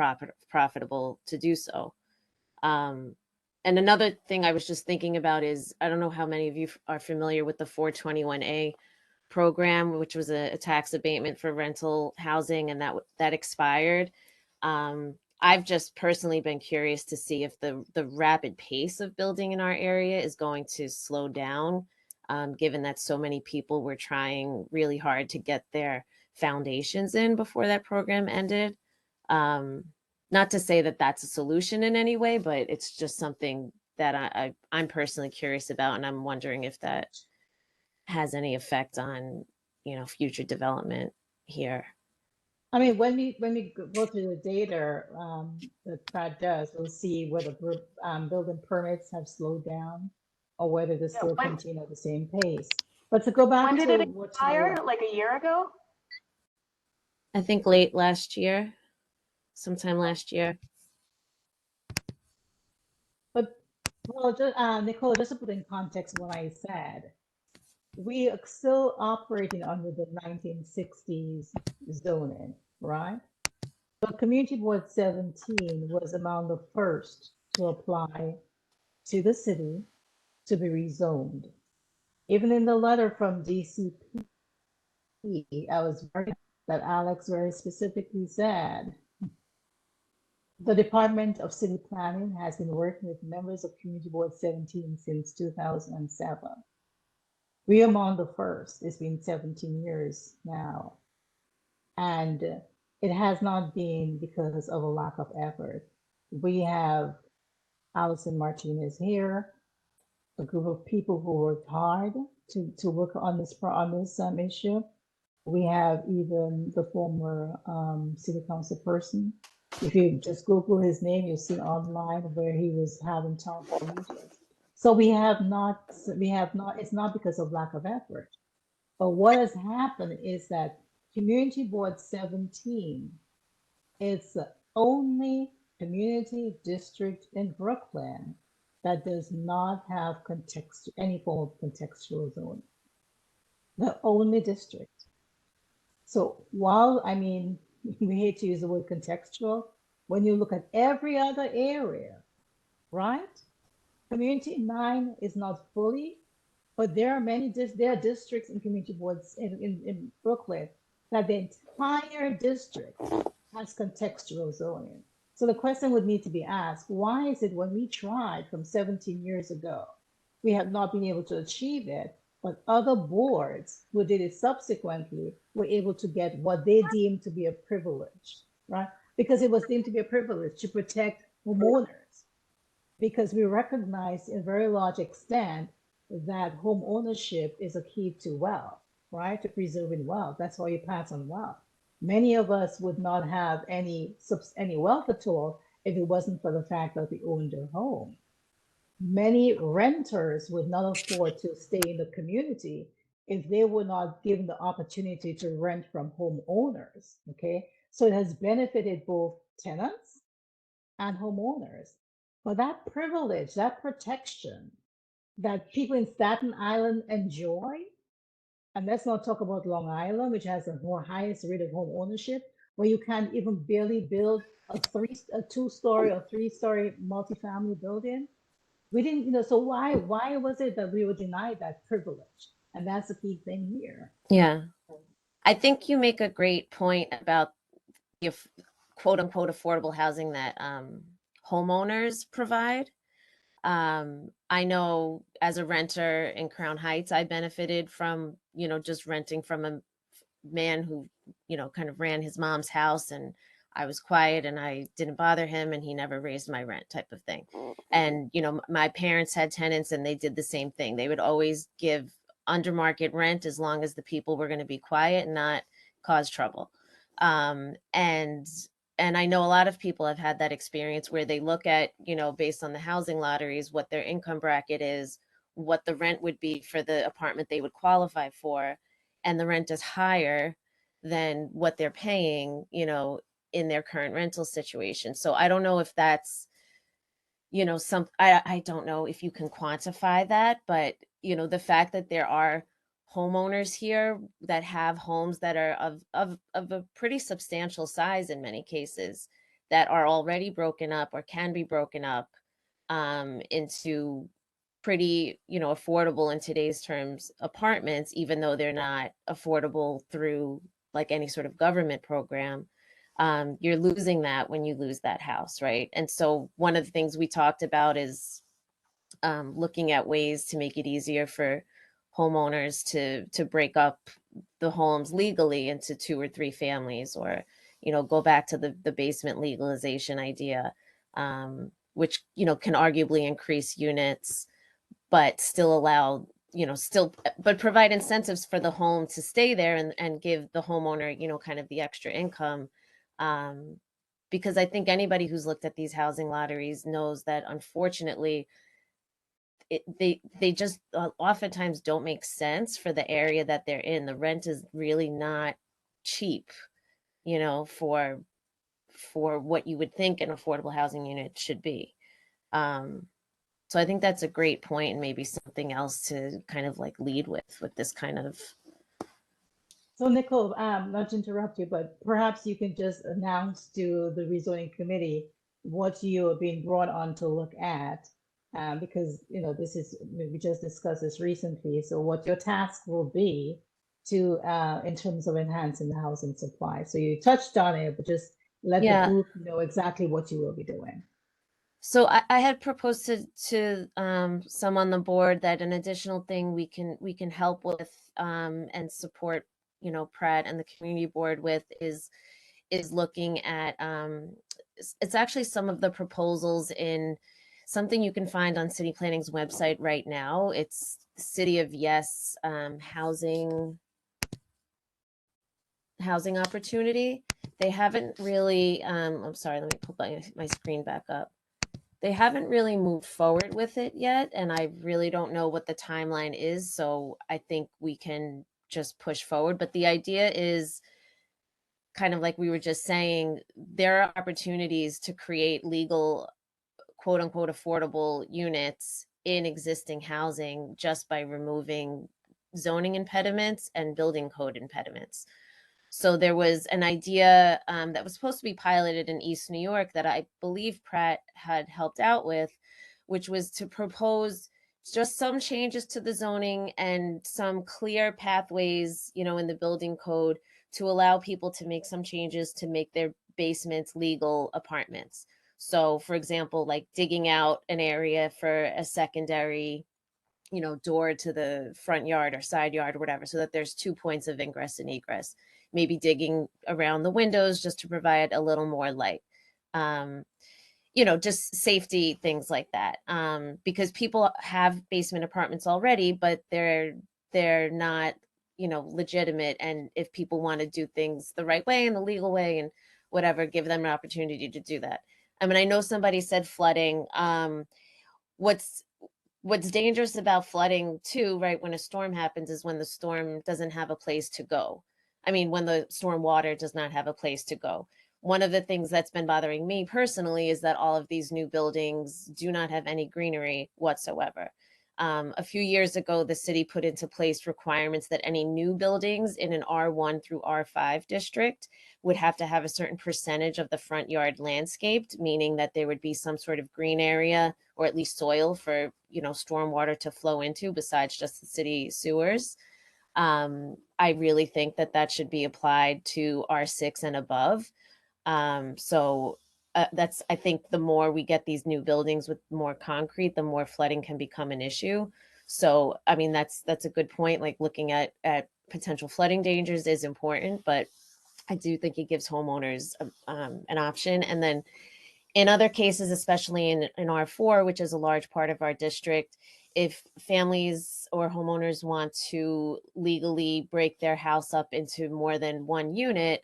profitable to do so. And another thing I was just thinking about is, I don't know how many of you are familiar with the 421A program, which was a tax abatement for rental housing, and that expired. I've just personally been curious to see if the rapid pace of building in our area is going to slow down, given that so many people were trying really hard to get their foundations in before that program ended. Not to say that that's a solution in any way, but it's just something that I'm personally curious about, and I'm wondering if that has any effect on, future development here. I mean, when we go through the data that does, we'll see whether building permits have slowed down or whether they still continue at the same pace. But to go back when to did it what expire? Like a year ago? I think late last year, sometime last year. But well, Nicole, just to put in context what I said, we are still operating under the 1960s zoning, right? But Community Board 17 was among the first to apply to the city to be rezoned. Even in the letter from DCP, I was very that Alex very specifically said the Department of City Planning has been working with members of Community Board 17 since 2007. We are among the first. It's been 17 years now. And it has not been because of a lack of effort. We have Allison Martinez here, a group of people who worked hard to work on this issue. We have even the former city council person. If you just Google his name, you'll see online where he was having town hall meetings. So we have not, it's not because of lack of effort. But what has happened is that Community Board 17 is the only community district in Brooklyn that does not have any form of contextual zoning. The only district. So while, I mean, we hate to use the word contextual, when you look at every other area, right? Community 9 is not fully, but there are there are districts in community boards in Brooklyn that the entire district has contextual zoning. So the question would need to be asked, why is it when we tried from 17 years ago, we have not been able to achieve it, but other boards who did it subsequently were able to get what they deemed to be a privilege, right? Because it was deemed to be a privilege to protect homeowners, because we recognize in a very large extent that home ownership is a key to wealth, right? To preserving wealth. That's why you pass on wealth. Many of us would not have any wealth at all if it wasn't for the fact that we owned a home. Many renters would not afford to stay in the community if they were not given the opportunity to rent from homeowners, okay? So it has benefited both tenants and homeowners. But that privilege, that protection that people in Staten Island enjoy, and let's not talk about Long Island, which has the more highest rate of home ownership, where you can't even barely build a two-story or three-story multifamily building. We didn't, so why was it that we were denied that privilege? And that's the key thing here. Yeah. I think you make a great point about the quote unquote affordable housing that homeowners provide. I know as a renter in Crown Heights, I benefited from, just renting from a man who, kind of ran his mom's house, and I was quiet and I didn't bother him and he never raised my rent, type of thing. And, my parents had tenants and they did the same thing. They would always give under market rent as long as the people were going to be quiet and not cause trouble. And I know a lot of people have had that experience where they look at, based on the housing lotteries, what their income bracket is, what the rent would be for the apartment they would qualify for, and the rent is higher than what they're paying, in their current rental situation. So I don't know if that's, I don't know if you can quantify that, but, the fact that there are homeowners here that have homes that are of a pretty substantial size in many cases, that are already broken up or can be broken up into pretty, affordable in today's terms apartments, even though they're not affordable through like any sort of government program. You're losing that when you lose that house, right? And so one of the things we talked about is looking at ways to make it easier for homeowners to break up the homes legally into 2 or 3 families, or go back to the basement legalization idea, which can arguably increase units but still allow but provide incentives for the home to stay there, and give the homeowner kind of the extra income, because I think anybody who's looked at these housing lotteries knows that unfortunately they just oftentimes don't make sense for the area that they're in. The rent is really not cheap, for what you would think an affordable housing unit should be. So I think that's a great point, and maybe something else to kind of like lead with this kind of. So Nicole, not to interrupt you, but perhaps you can just announce to the rezoning committee what you are being brought on to look at, because we just discussed this recently. So what your task will be to in terms of enhancing the housing supply. So you touched on it, but just let the group know exactly what you will be doing. So I had proposed to some on the board that an additional thing we can help with and support Pratt and the community board with is looking at it's actually some of the proposals in something you can find on city planning's website right now. It's the City of Yes housing opportunity. They haven't really I'm sorry, let me pull my screen back up. They haven't really moved forward with it yet, and I really don't know what the timeline is, so I think we can just push forward. But the idea is kind of like we were just saying, there are opportunities to create legal, quote unquote, affordable units in existing housing just by removing zoning impediments and building code impediments. So there was an idea that was supposed to be piloted in East New York that I believe Pratt had helped out with, which was to propose just some changes to the zoning and some clear pathways, in the building code to allow people to make some changes to make their basements legal apartments. So for example, like digging out an area for a secondary door to the front yard or side yard or whatever, so that there's 2 points of ingress and egress. Maybe digging around the windows just to provide a little more light. Just safety things like that. Because people have basement apartments already, but they're not, legitimate. And if people want to do things the right way and the legal way and whatever, give them an opportunity to do that. I mean, I know somebody said flooding. What's dangerous about flooding too, right, when a storm happens, is when the storm doesn't have a place to go. I mean, when the storm water does not have a place to go. one of the things that's been bothering me personally is that all of these new buildings do not have any greenery whatsoever. A few years ago, the city put into place requirements that any new buildings in an R1 through R5 district would have to have a certain percentage of the front yard landscaped, meaning that there would be some sort of green area or at least soil for, stormwater to flow into besides just the city sewers. I really think that that should be applied to R6 and above. I think the more we get these new buildings with more concrete, the more flooding can become an issue. So, I mean, that's a good point. Like looking at potential flooding dangers is important, but I do think it gives homeowners an option. And then in other cases, especially in R4, which is a large part of our district, if families or homeowners want to legally break their house up into more than one unit,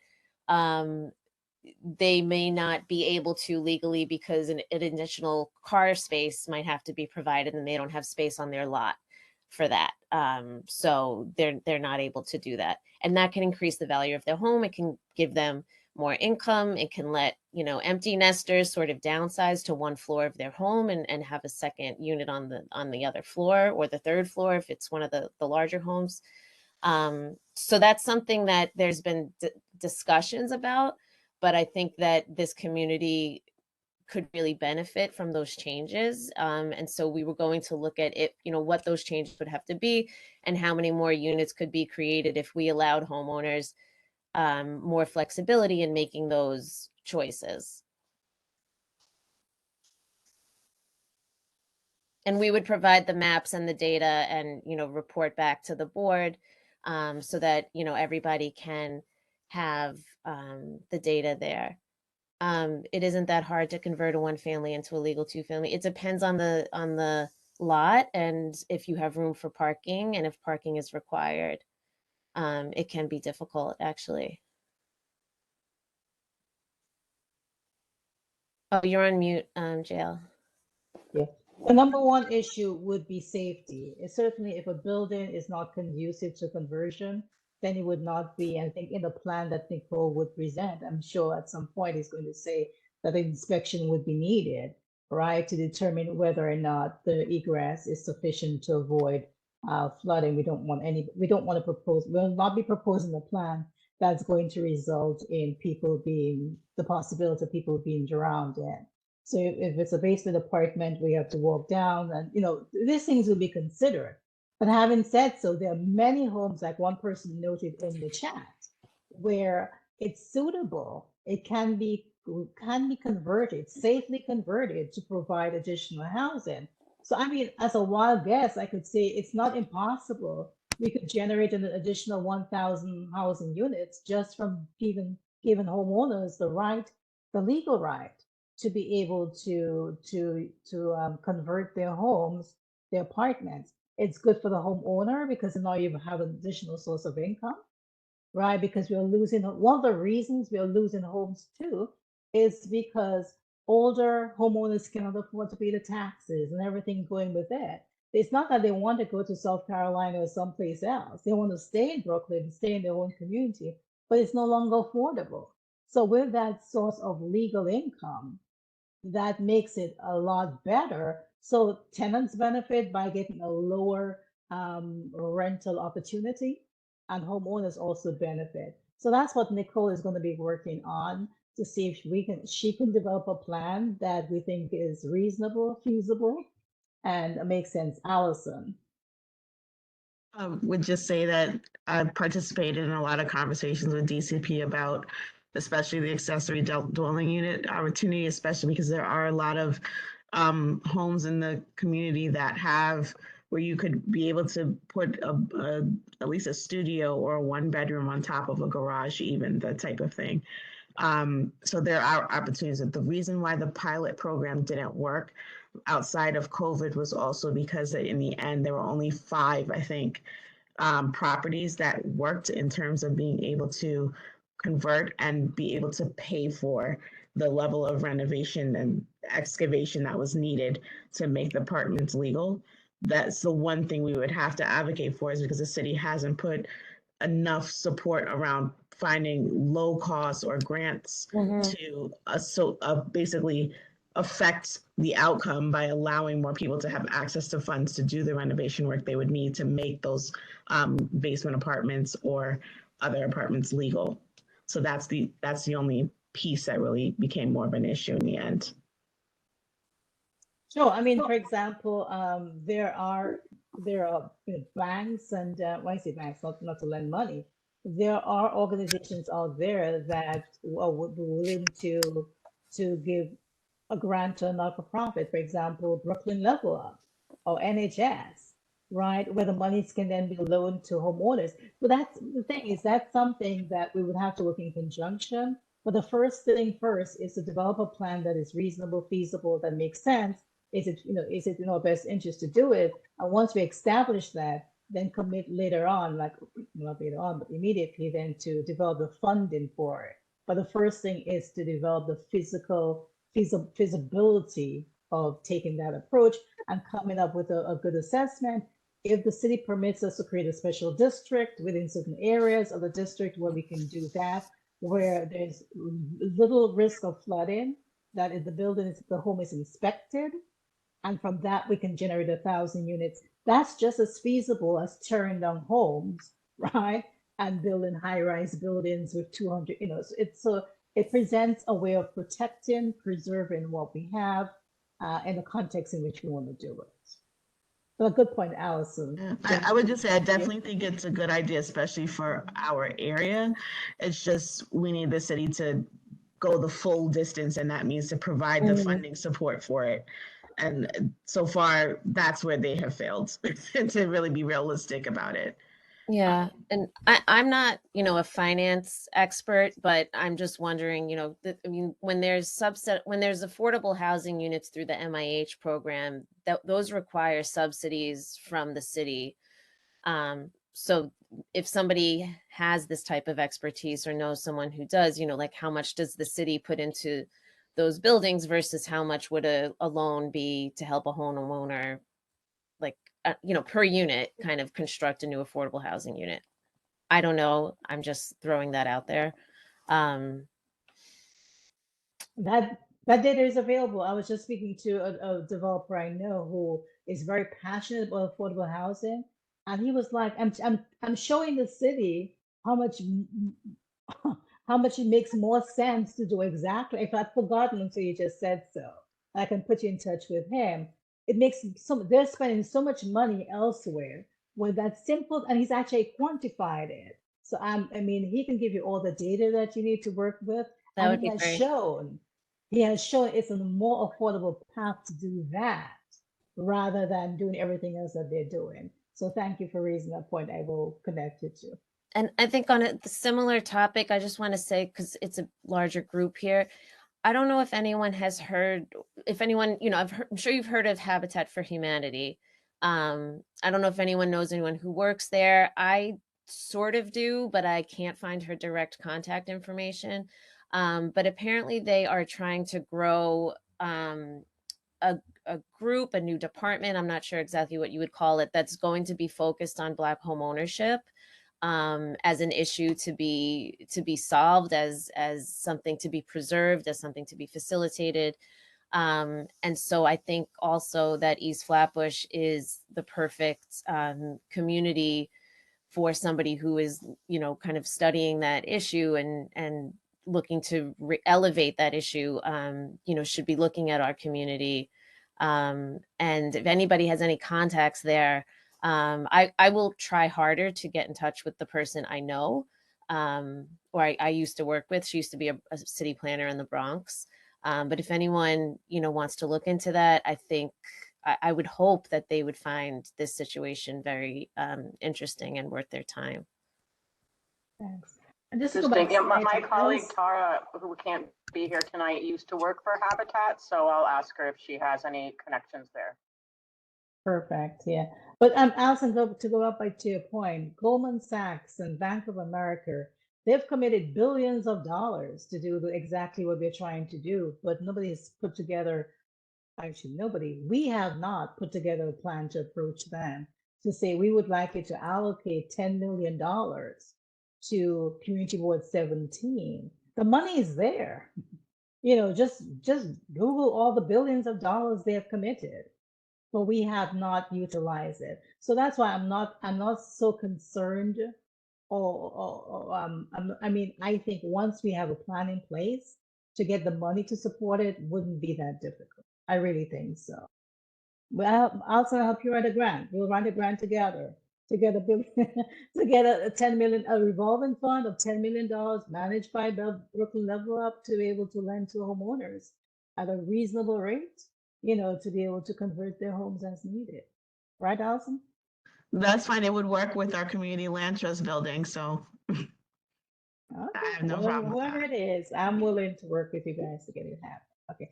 they may not be able to legally because an additional car space might have to be provided and they don't have space on their lot for that. So they're not able to do that. And that can increase the value of their home. It can give them more income. It can let, empty nesters sort of downsize to one floor of their home and have a second unit on the other floor or the third floor if it's one of the larger homes. So that's something that there's been discussions about, but I think that this community could really benefit from those changes. And so we were going to look at it, what those changes would have to be and how many more units could be created if we allowed homeowners more flexibility in making those choices. And we would provide the maps and the data and, report back to the board so that, everybody can have the data there. It isn't that hard to convert a one family into a legal two family. It depends on the lot and if you have room for parking and if parking is required. It can be difficult, actually. Oh, you're on mute, Jael. Yeah. The number one issue would be safety. It's certainly, if a building is not conducive to conversion, then it would not be. I think in the plan that Nicole would present, I'm sure at some point he's going to say that an inspection would be needed, right, to determine whether or not the egress is sufficient to avoid flooding. We don't want to propose, we'll not be proposing a plan that's going to result in the possibility of people being drowned in. So if it's a basement apartment, we have to walk down and, these things will be considered. But having said so, there are many homes, like one person noted in the chat, where it's suitable. It can be converted, safely converted to provide additional housing. So, I mean, as a wild guess, I could say it's not impossible. We could generate an additional 1,000 housing units just from giving homeowners the legal right to be able to convert their homes, their apartments. It's good for the homeowner because now you have an additional source of income, right? Because we're losing, one of the reasons we're losing homes too is because older homeowners cannot afford to pay the taxes and everything going with it. It's not that they want to go to South Carolina or someplace else. They want to stay in Brooklyn, stay in their own community, but it's no longer affordable. So with that source of legal income, that makes it a lot better. So tenants benefit by getting a lower rental opportunity, and homeowners also benefit. So that's what Nicole is going to be working on to see if she can develop a plan that we think is reasonable, feasible, and makes sense. Allison. I would just say that I've participated in a lot of conversations with DCP about especially the accessory dwelling unit opportunity, especially because there are a lot of homes in the community that have where you could be able to put at least a studio or a one bedroom on top of a garage, even that type of thing. So there are opportunities. The reason why the pilot program didn't work outside of COVID was also because in the end, there were only 5, I think, properties that worked in terms of being able to convert and be able to pay for the level of renovation and excavation that was needed to make the apartments legal. That's the one thing we would have to advocate for, is because the city hasn't put enough support around finding low costs or grants to basically affect the outcome by allowing more people to have access to funds to do the renovation work they would need to make those basement apartments or other apartments legal. So that's the only piece that really became more of an issue in the end. Sure. I mean, for example, there are banks and when I say banks, not to lend money. There are organizations out there that would be willing to give a grant to a not-for-profit, for example, Brooklyn Level Up or NHS, right, where the monies can then be loaned to homeowners. But that's the thing, is that something that we would have to work in conjunction. But the first thing first is to develop a plan that is reasonable, feasible, that makes sense. Is it in our best interest to do it? And once we establish that, then commit later on, like not later on, but immediately then to develop the funding for it. But the first thing is to develop the physical feasibility of taking that approach and coming up with a good assessment. If the city permits us to create a special district within certain areas of the district where we can do that, where there's little risk of flooding, that if the home is inspected, and from that we can generate 1,000 units. That's just as feasible as tearing down homes, right? And building high-rise buildings with 200, so it presents a way of protecting, preserving what we have in the context in which we want to do it. So a good point, Allison. I would just say I definitely think it's a good idea, especially for our area. It's just we need the city to go the full distance, and that means to provide the funding support for it. And so far, that's where they have failed to really be realistic about it. Yeah, and I'm not, a finance expert, but I'm just wondering, when there's affordable housing units through the MIH program, those require subsidies from the city. So if somebody has this type of expertise or knows someone who does, like how much does the city put into those buildings versus how much would a loan be to help a homeowner, like, per unit, kind of construct a new affordable housing unit? I don't know. I'm just throwing that out there. That data is available. I was just speaking to a developer I know who is very passionate about affordable housing, and he was like, "I'm showing the city how much it makes more sense to do exactly." If I'd forgotten until you just said so, I can put you in touch with him. It makes they're spending so much money elsewhere with that simple, and he's actually quantified it. So I mean, he can give you all the data that you need to work with, That would and be great. he has shown it's a more affordable path to do that rather than doing everything else that they're doing. So thank you for raising that point. I will connect it to. And I think on a similar topic, I just want to say, because it's a larger group here, I don't know if anyone has heard, I'm sure you've heard of Habitat for Humanity. I don't know if anyone knows anyone who works there. I sort of do, but I can't find her direct contact information. But apparently they are trying to grow a group, a new department, I'm not sure exactly what you would call it, that's going to be focused on Black home ownership as an issue to be solved, as something to be preserved, as something to be facilitated. And so I think also that East Flatbush is the perfect community for somebody who is, kind of studying that issue and looking to elevate that issue, should be looking at our community. And if anybody has any contacts there, I will try harder to get in touch with the person I know, or I used to work with. She used to be a city planner in the Bronx. But if anyone, wants to look into that, I think I would hope that they would find this situation very interesting and worth their time. Thanks. And just interesting. Yeah, my colleague Tara, who can't be here tonight, used to work for Habitat, so I'll ask her if she has any connections there. Perfect. Yeah. But Allison, to go up to your point, Goldman Sachs and Bank of America, they've committed billions of dollars to do exactly what we're trying to do, but nobody has put together, actually nobody, we have not put together a plan to approach them to say we would like you to allocate $10 million to Community Board 17. The money is there. Just Google all the billions of dollars they have committed, but we have not utilized it. So that's why I'm not so concerned. I mean, I think once we have a plan in place to get the money to support it, wouldn't be that difficult. I really think so. Well, I'll also help you write a grant. We'll write a grant together to get a bill, to get a 10 million, a revolving fund of $10 million managed by Brooklyn Level Up to be able to lend to homeowners at a reasonable rate, to be able to convert their homes as needed. Right, Allison? That's fine. It would work with our community land trust building. So I have no problem with Whoever that. it is, I'm willing to work with you guys to get it happen. Okay.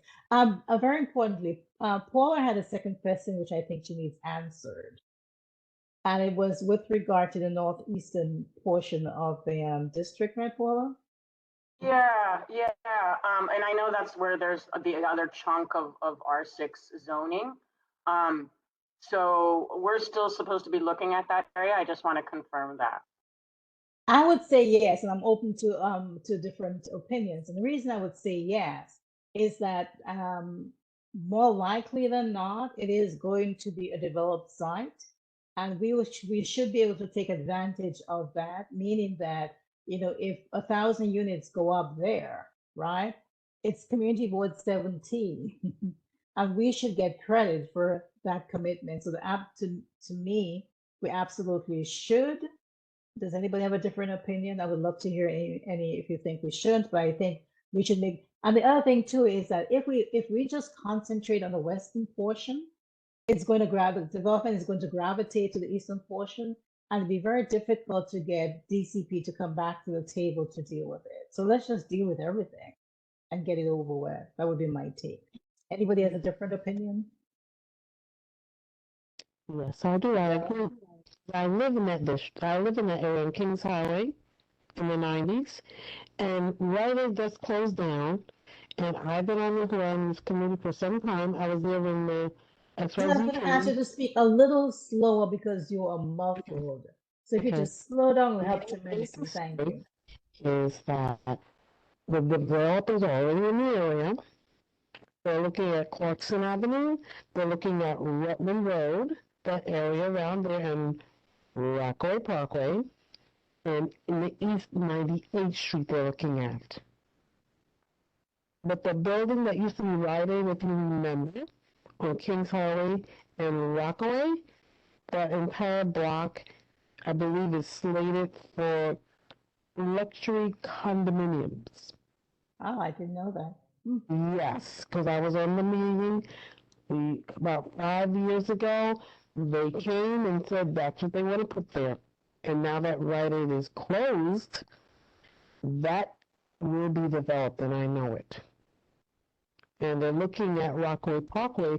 Very importantly, Paula had a second question, which I think she needs answered. And it was with regard to the northeastern portion of the district, right, Paula? Yeah. And I know that's where there's the other chunk of R6 zoning. So we're still supposed to be looking at that area. I just want to confirm that. I would say yes, and I'm open to different opinions. And the reason I would say yes is that more likely than not, it is going to be a developed site, and we should be able to take advantage of that. Meaning that if 1,000 units go up there, right? It's Community Board 17, and we should get credit for that commitment. So to me, we absolutely should. Does anybody have a different opinion? I would love to hear any if you think we shouldn't, but I think we should make. And the other thing too is that if we just concentrate on the western portion, development is going to gravitate to the eastern portion, and it'd be very difficult to get DCP to come back to the table to deal with it. So let's just deal with everything and get it over with. That would be my take. Anybody has a different opinion? Yes, I do. I agree. I live in that district. I live in that area on Kings Highway in the 90s, and Rite just closed down. And I've been on this committee for some time. I was there when the I'm going to ask you XYZ to speak a little slower because you are muffled. So if you Okay. just slow down, it'll help tremendously. Thank you. is that the developers are already in the area. They're looking at Clarkson Avenue. They're looking at Rutland Road, that area around there, and Rockaway Parkway. And in the east, 98th Street they're looking at. But the building that used to be Rite Aid, if you remember, on Kings Highway and Rockaway, that entire block, I believe, is slated for luxury condominiums. Oh, I didn't know that. Yes, because I was on the meeting about 5 years ago. They came and said that's what they want to put there. And now that Rite Aid is closed, that will be developed, and I know it. And they're looking at Rockaway Parkway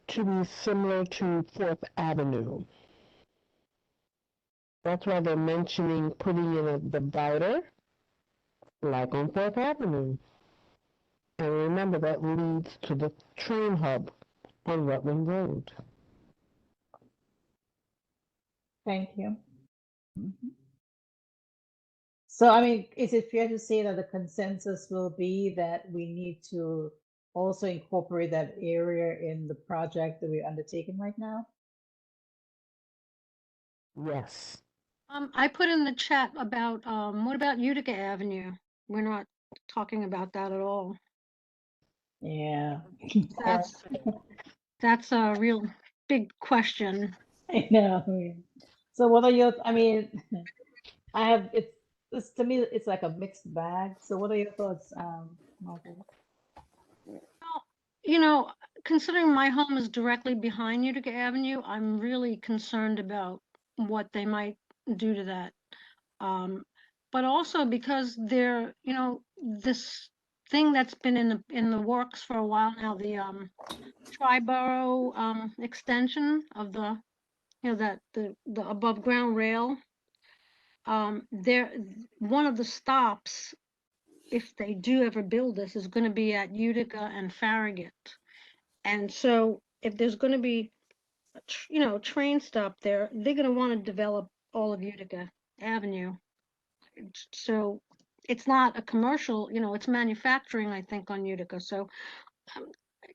to be similar to 4th Avenue. That's why they're mentioning putting in a divider like on 4th Avenue. And remember, that leads to the train hub on Rutland Road. Thank you. So, I mean, is it fair to say that the consensus will be that we need to also incorporate that area in the project that we're undertaking right now? Yes. I put in the chat about, what about Utica Avenue? We're not talking about that at all. Yeah. That's a real big question. I know. So what are your, I mean, to me, it's like a mixed bag. So what are your thoughts, Margaret? Well, considering my home is directly behind Utica Avenue, I'm really concerned about what they might do to that. But also because they're, this thing that's been in the works for a while now, the Triborough extension of the, the above ground rail. One of the stops, if they do ever build this, is going to be at Utica and Farragut. And so if there's going to be, train stop there, they're going to want to develop all of Utica Avenue. So it's not a commercial, it's manufacturing, I think, on Utica. So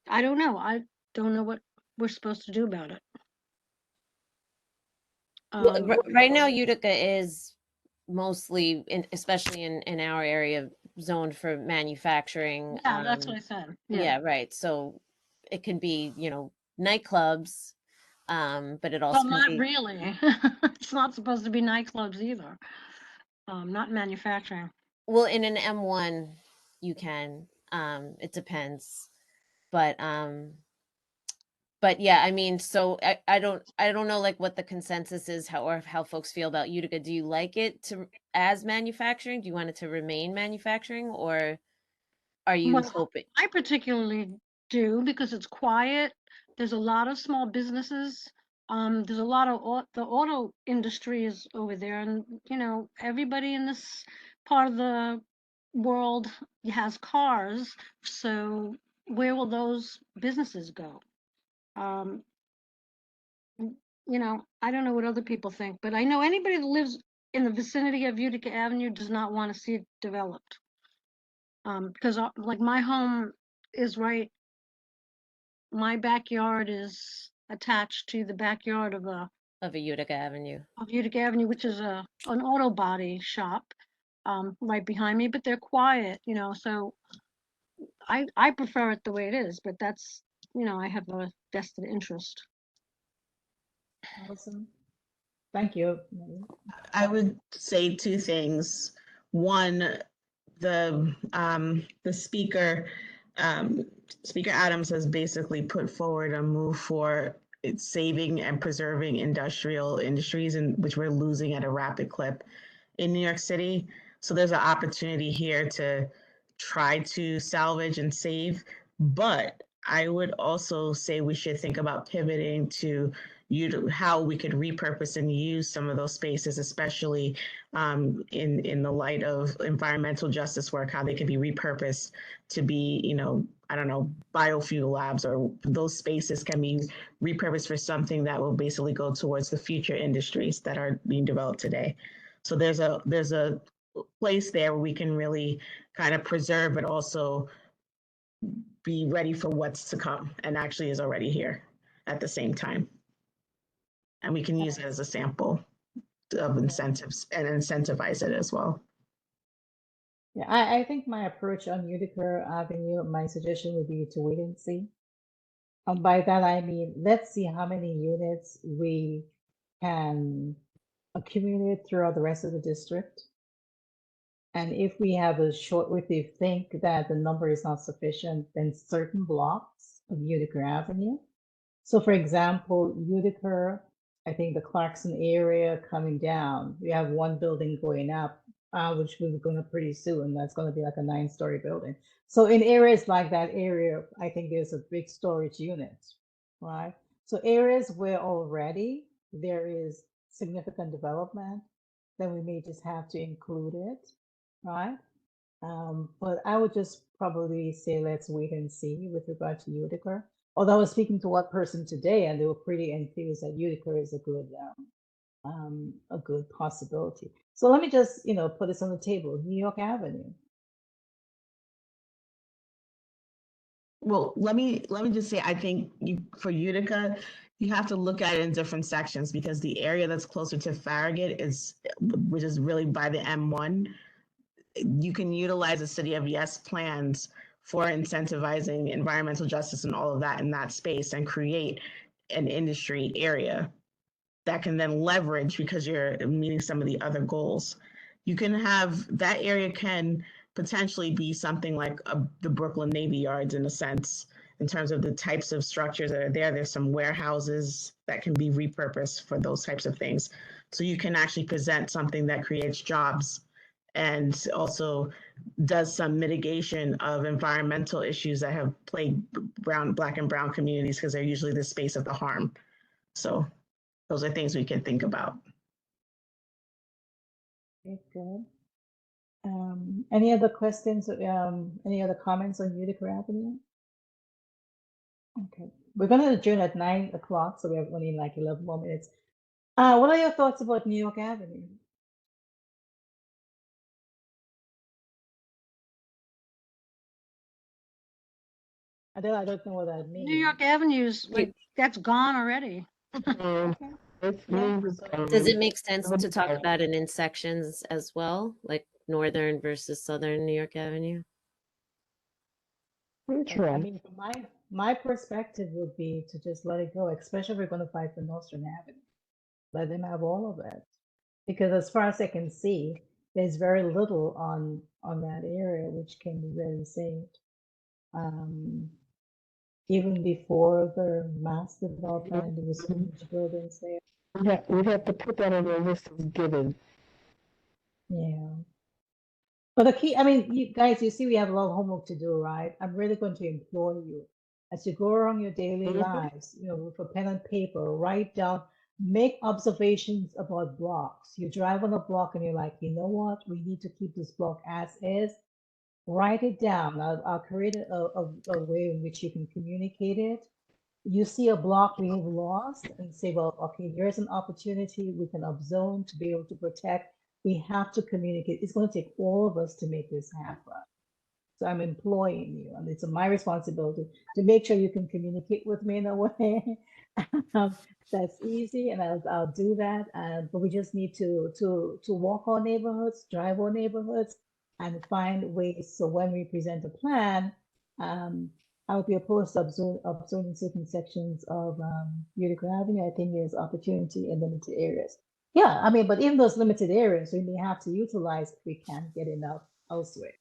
I don't know. I don't know what we're supposed to do about it. Well, right now, Utica is mostly, especially in our area, zoned for manufacturing. Yeah, that's what I said. Yeah, right. So it could be, nightclubs, but it also Well, can not be. really. It's not supposed to be nightclubs either. Not manufacturing. Well, in an M1, you can. It depends, but yeah, I mean, so I don't know like what the consensus is, how folks feel about Utica. Do you like it as manufacturing? Do you want it to remain manufacturing, or are you Well, hoping? I particularly do because it's quiet. There's a lot of small businesses. There's a lot of the auto industry is over there, and everybody in this part of the world has cars. So where will those businesses go? I don't know what other people think, but I know anybody that lives in the vicinity of Utica Avenue does not want to see it developed. Because like my home is right, my backyard is attached to the backyard of a Utica Avenue. Utica Avenue, which is an auto body shop, right behind me. But they're quiet, so I prefer it the way it is. But that's I have a vested interest. Awesome. Thank you. I would say two things. One, the speaker, Speaker Adams has basically put forward a move for saving and preserving industrial industries, and which we're losing at a rapid clip in New York City. So there's an opportunity here to try to salvage and save, but I would also say we should think about pivoting to how we could repurpose and use some of those spaces, especially in the light of environmental justice work, how they could be repurposed to be, I don't know, biofuel labs, or those spaces can be repurposed for something that will basically go towards the future industries that are being developed today. So there's a place there where we can really kind of preserve, but also be ready for what's to come and actually is already here at the same time. And we can use it as a sample of incentives and incentivize it as well. Yeah, I think my approach on Utica Avenue, my suggestion would be to wait and see. By that I mean, let's see how many units we can accumulate throughout the rest of the district. And if we think that the number is not sufficient, then certain blocks of Utica Avenue. So for example, Utica, I think the Clarkson area coming down, we have one building going up, which we're going to pretty soon. That's going to be like a 9-story building. So in areas like that area, I think there's a big storage unit, right? So areas where already there is significant development, then we may just have to include it, right? But I would just probably say let's wait and see with regard to Utica. Although I was speaking to one person today, and they were pretty enthused that Utica is a good possibility. So let me just put this on the table. New York Avenue. Well, let me just say, I think for Utica, you have to look at it in different sections, because the area that's closer to Farragut which is really by the M1, you can utilize the City of Yes plans for incentivizing environmental justice and all of that in that space, and create an industry area that can then leverage, because you're meeting some of the other goals. You can have that area can potentially be something like the Brooklyn Navy Yards, in a sense, in terms of the types of structures that are there. There's some warehouses that can be repurposed for those types of things. So you can actually present something that creates jobs and also does some mitigation of environmental issues that have plagued Black and brown communities, because they're usually the space of the harm. So those are things we can think about. Okay, good. Any other questions? Any other comments on Utica Avenue? Okay, we're going to adjourn at 9 o'clock, so we have only like 11 more minutes. What are your thoughts about New York Avenue? I don't know what that New York means. Avenue's like, that's gone already. Okay. It's Yeah. Does it make sense to talk about it in sections as well, like northern versus southern New York Avenue? I mean, from my perspective would be to just let it go, especially if we're going to fight for Nostrand Avenue. Let them have all of it, because as far as I can see, there's very little on that area which can be really saved. Even before the master development, there was so much buildings there. We'd have to put that on the list of given. Yeah. But the key, I mean, you guys, you see, we have a lot of homework to do, right? I'm really going to implore you as you go around your daily lives, with a pen and paper, write down, make observations about blocks. You drive on a block and you're like, you know what? We need to keep this block as is. Write it down. I'll create a way in which you can communicate it. You see a block we have lost and say, well, okay, here's an opportunity. We can upzone to be able to protect. We have to communicate. It's going to take all of us to make this happen. So I'm employing you, and it's my responsibility to make sure you can communicate with me in a way that's easy, and I'll do that. But we just need to walk our neighborhoods, drive our neighborhoods, and find ways. So when we present a plan, I would be opposed to upzoning certain sections of Utica Avenue. I think there's opportunity in limited areas. Yeah, I mean, but in those limited areas, we may have to utilize if we can't get enough elsewhere.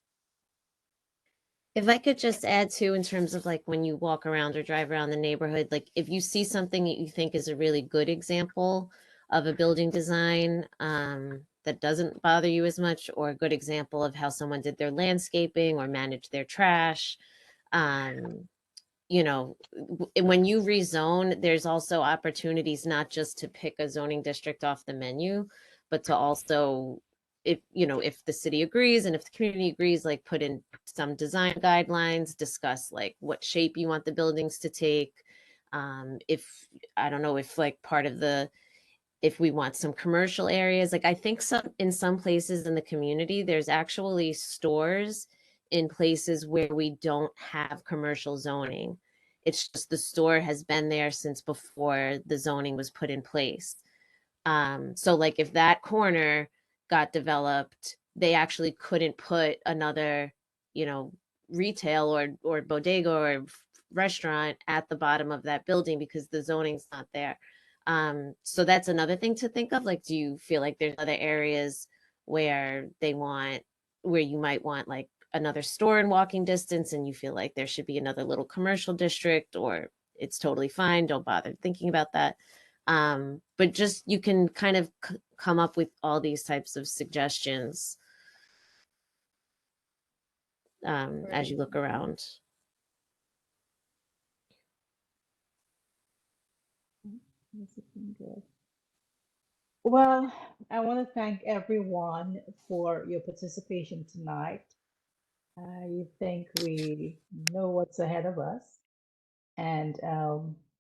If I could just add too, in terms of like when you walk around or drive around the neighborhood, like if you see something that you think is a really good example of a building design that doesn't bother you as much, or a good example of how someone did their landscaping or managed their trash, when you rezone, there's also opportunities not just to pick a zoning district off the menu, but to also, if the city agrees and if the community agrees, like put in some design guidelines, discuss like what shape you want the buildings to take. If I don't know, if like part of if we want some commercial areas, like I think in some places in the community, there's actually stores in places where we don't have commercial zoning. It's just the store has been there since before the zoning was put in place. So like if that corner got developed, they actually couldn't put another, retail or bodega or restaurant at the bottom of that building because the zoning's not there. So that's another thing to think of. Like, do you feel like there's other areas where you might want like another store in walking distance and you feel like there should be another little commercial district, or it's totally fine, don't bother thinking about that. But just you can kind of come up with all these types of suggestions as you look around. Good. Well, I want to thank everyone for your participation tonight. I think we know what's ahead of us. And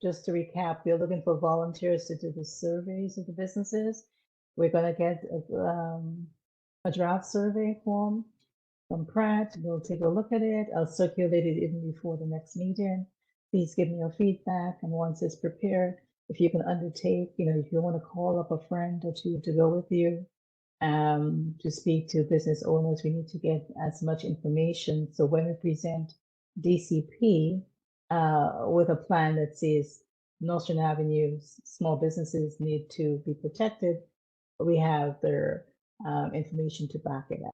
just to recap, we're looking for volunteers to do the surveys of the businesses. We're going to get a draft survey form from Pratt. We'll take a look at it. I'll circulate it even before the next meeting. Please give me your feedback. And once it's prepared, if you can undertake, if you want to call up a friend or two to go with you to speak to business owners, we need to get as much information. So when we present DCP with a plan that says Nostrand Avenue small businesses need to be protected, we have their information to back it up.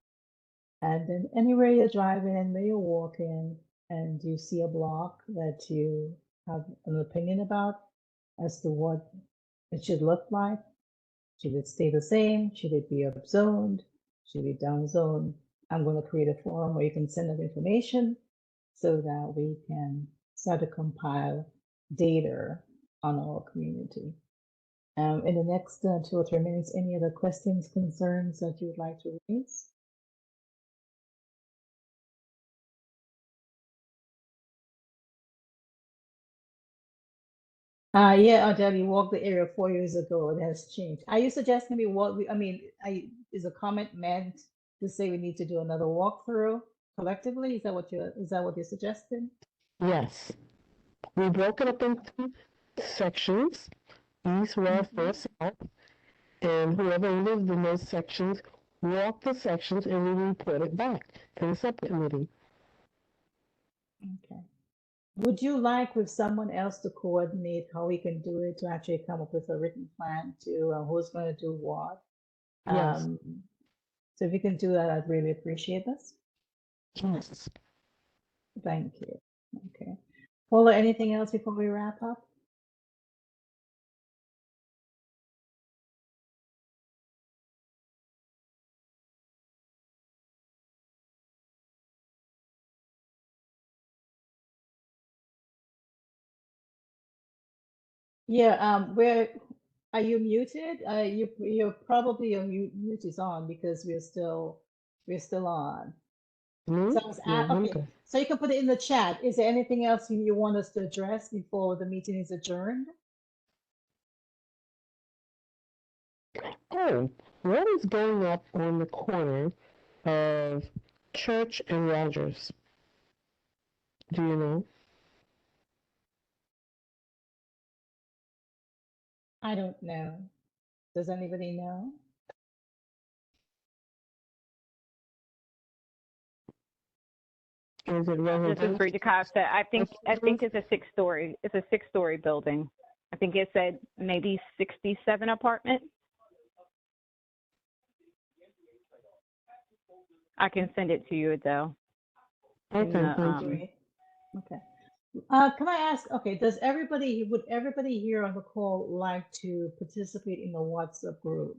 And then anywhere you're driving and where you're walking and you see a block that you have an opinion about as to what it should look like, should it stay the same? Should it be upzoned? Should it be downzoned? I'm going to create a forum where you can send that information so that we can start to compile data on our community. In the next 2 or 3 minutes, any other questions, concerns that you would like to raise? Yeah, Adele, you walked the area 4 years ago. It has changed. Are you suggesting is a comment meant to say we need to do another walkthrough collectively? Is that what you're suggesting? Yes. We broke it up into sections, east, west, north, south, and whoever lived in those sections walked the sections and we report it back to the subcommittee. Okay. Would you like with someone else to coordinate how we can do it to actually come up with a written plan to who's going to do what? Yes. So if you can do that, I'd really appreciate this. Yes. Thank you. Okay. Paula, anything else before we wrap up? Yeah, where are you muted? You're probably your mute is on because we're still on. Me? So I was No, I'm okay. good. So you can put it in the chat. Is there anything else you want us to address before the meeting is adjourned? Oh, what is going up on the corner of Church and Rogers? Do you know? I don't know. Does anybody know? Is it This is residential? Bree DeCosta. I think it's a six-story building. I think it said maybe 67 apartment. I can send it to you though. Okay, thank you. Great. Okay. Can I ask, okay, would everybody here on the call like to participate in the WhatsApp group?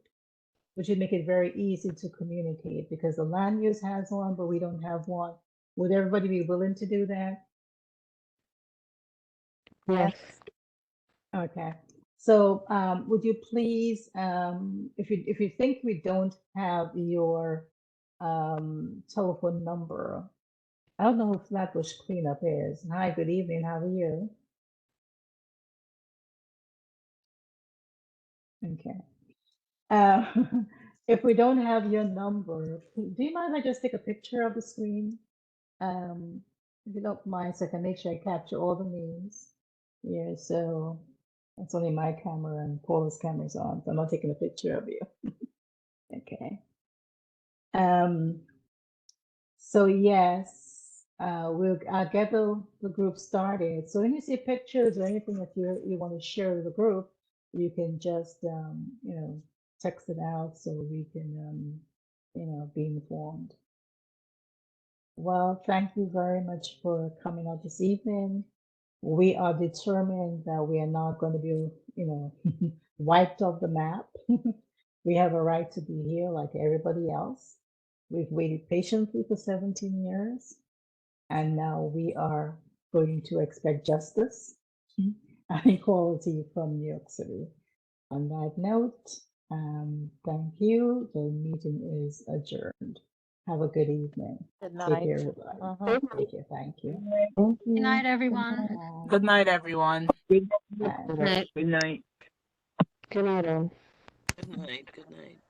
Which would make it very easy to communicate because the land use has one, but we don't have one. Would everybody be willing to do that? Yes. Okay. So would you please, if you think we don't have your telephone number, I don't know if Flatbush Cleanup is. Hi, good evening. How are you? Okay. If we don't have your number, do you mind if I just take a picture of the screen? If you don't mind, so I can make sure I capture all the names. Yeah, so it's only my camera and Paula's camera's on, so I'm not taking a picture of you. Okay. So yes, I'll get the group started. So when you see pictures or anything that you want to share with the group, you can just text it out so we can be informed. Well, thank you very much for coming out this evening. We are determined that we are not going to be, wiped off the map. We have a right to be here like everybody else. We've waited patiently for 17 years, and now we are going to expect justice and equality from New York City. On that note, thank you. The meeting is adjourned. Have a good evening. Good Take night. care, everybody. Thank you. Thank you. Thank you. Good night, everyone. Good night, everyone. Good Bye. Night. Good night. Good night, all. Good night. Good night.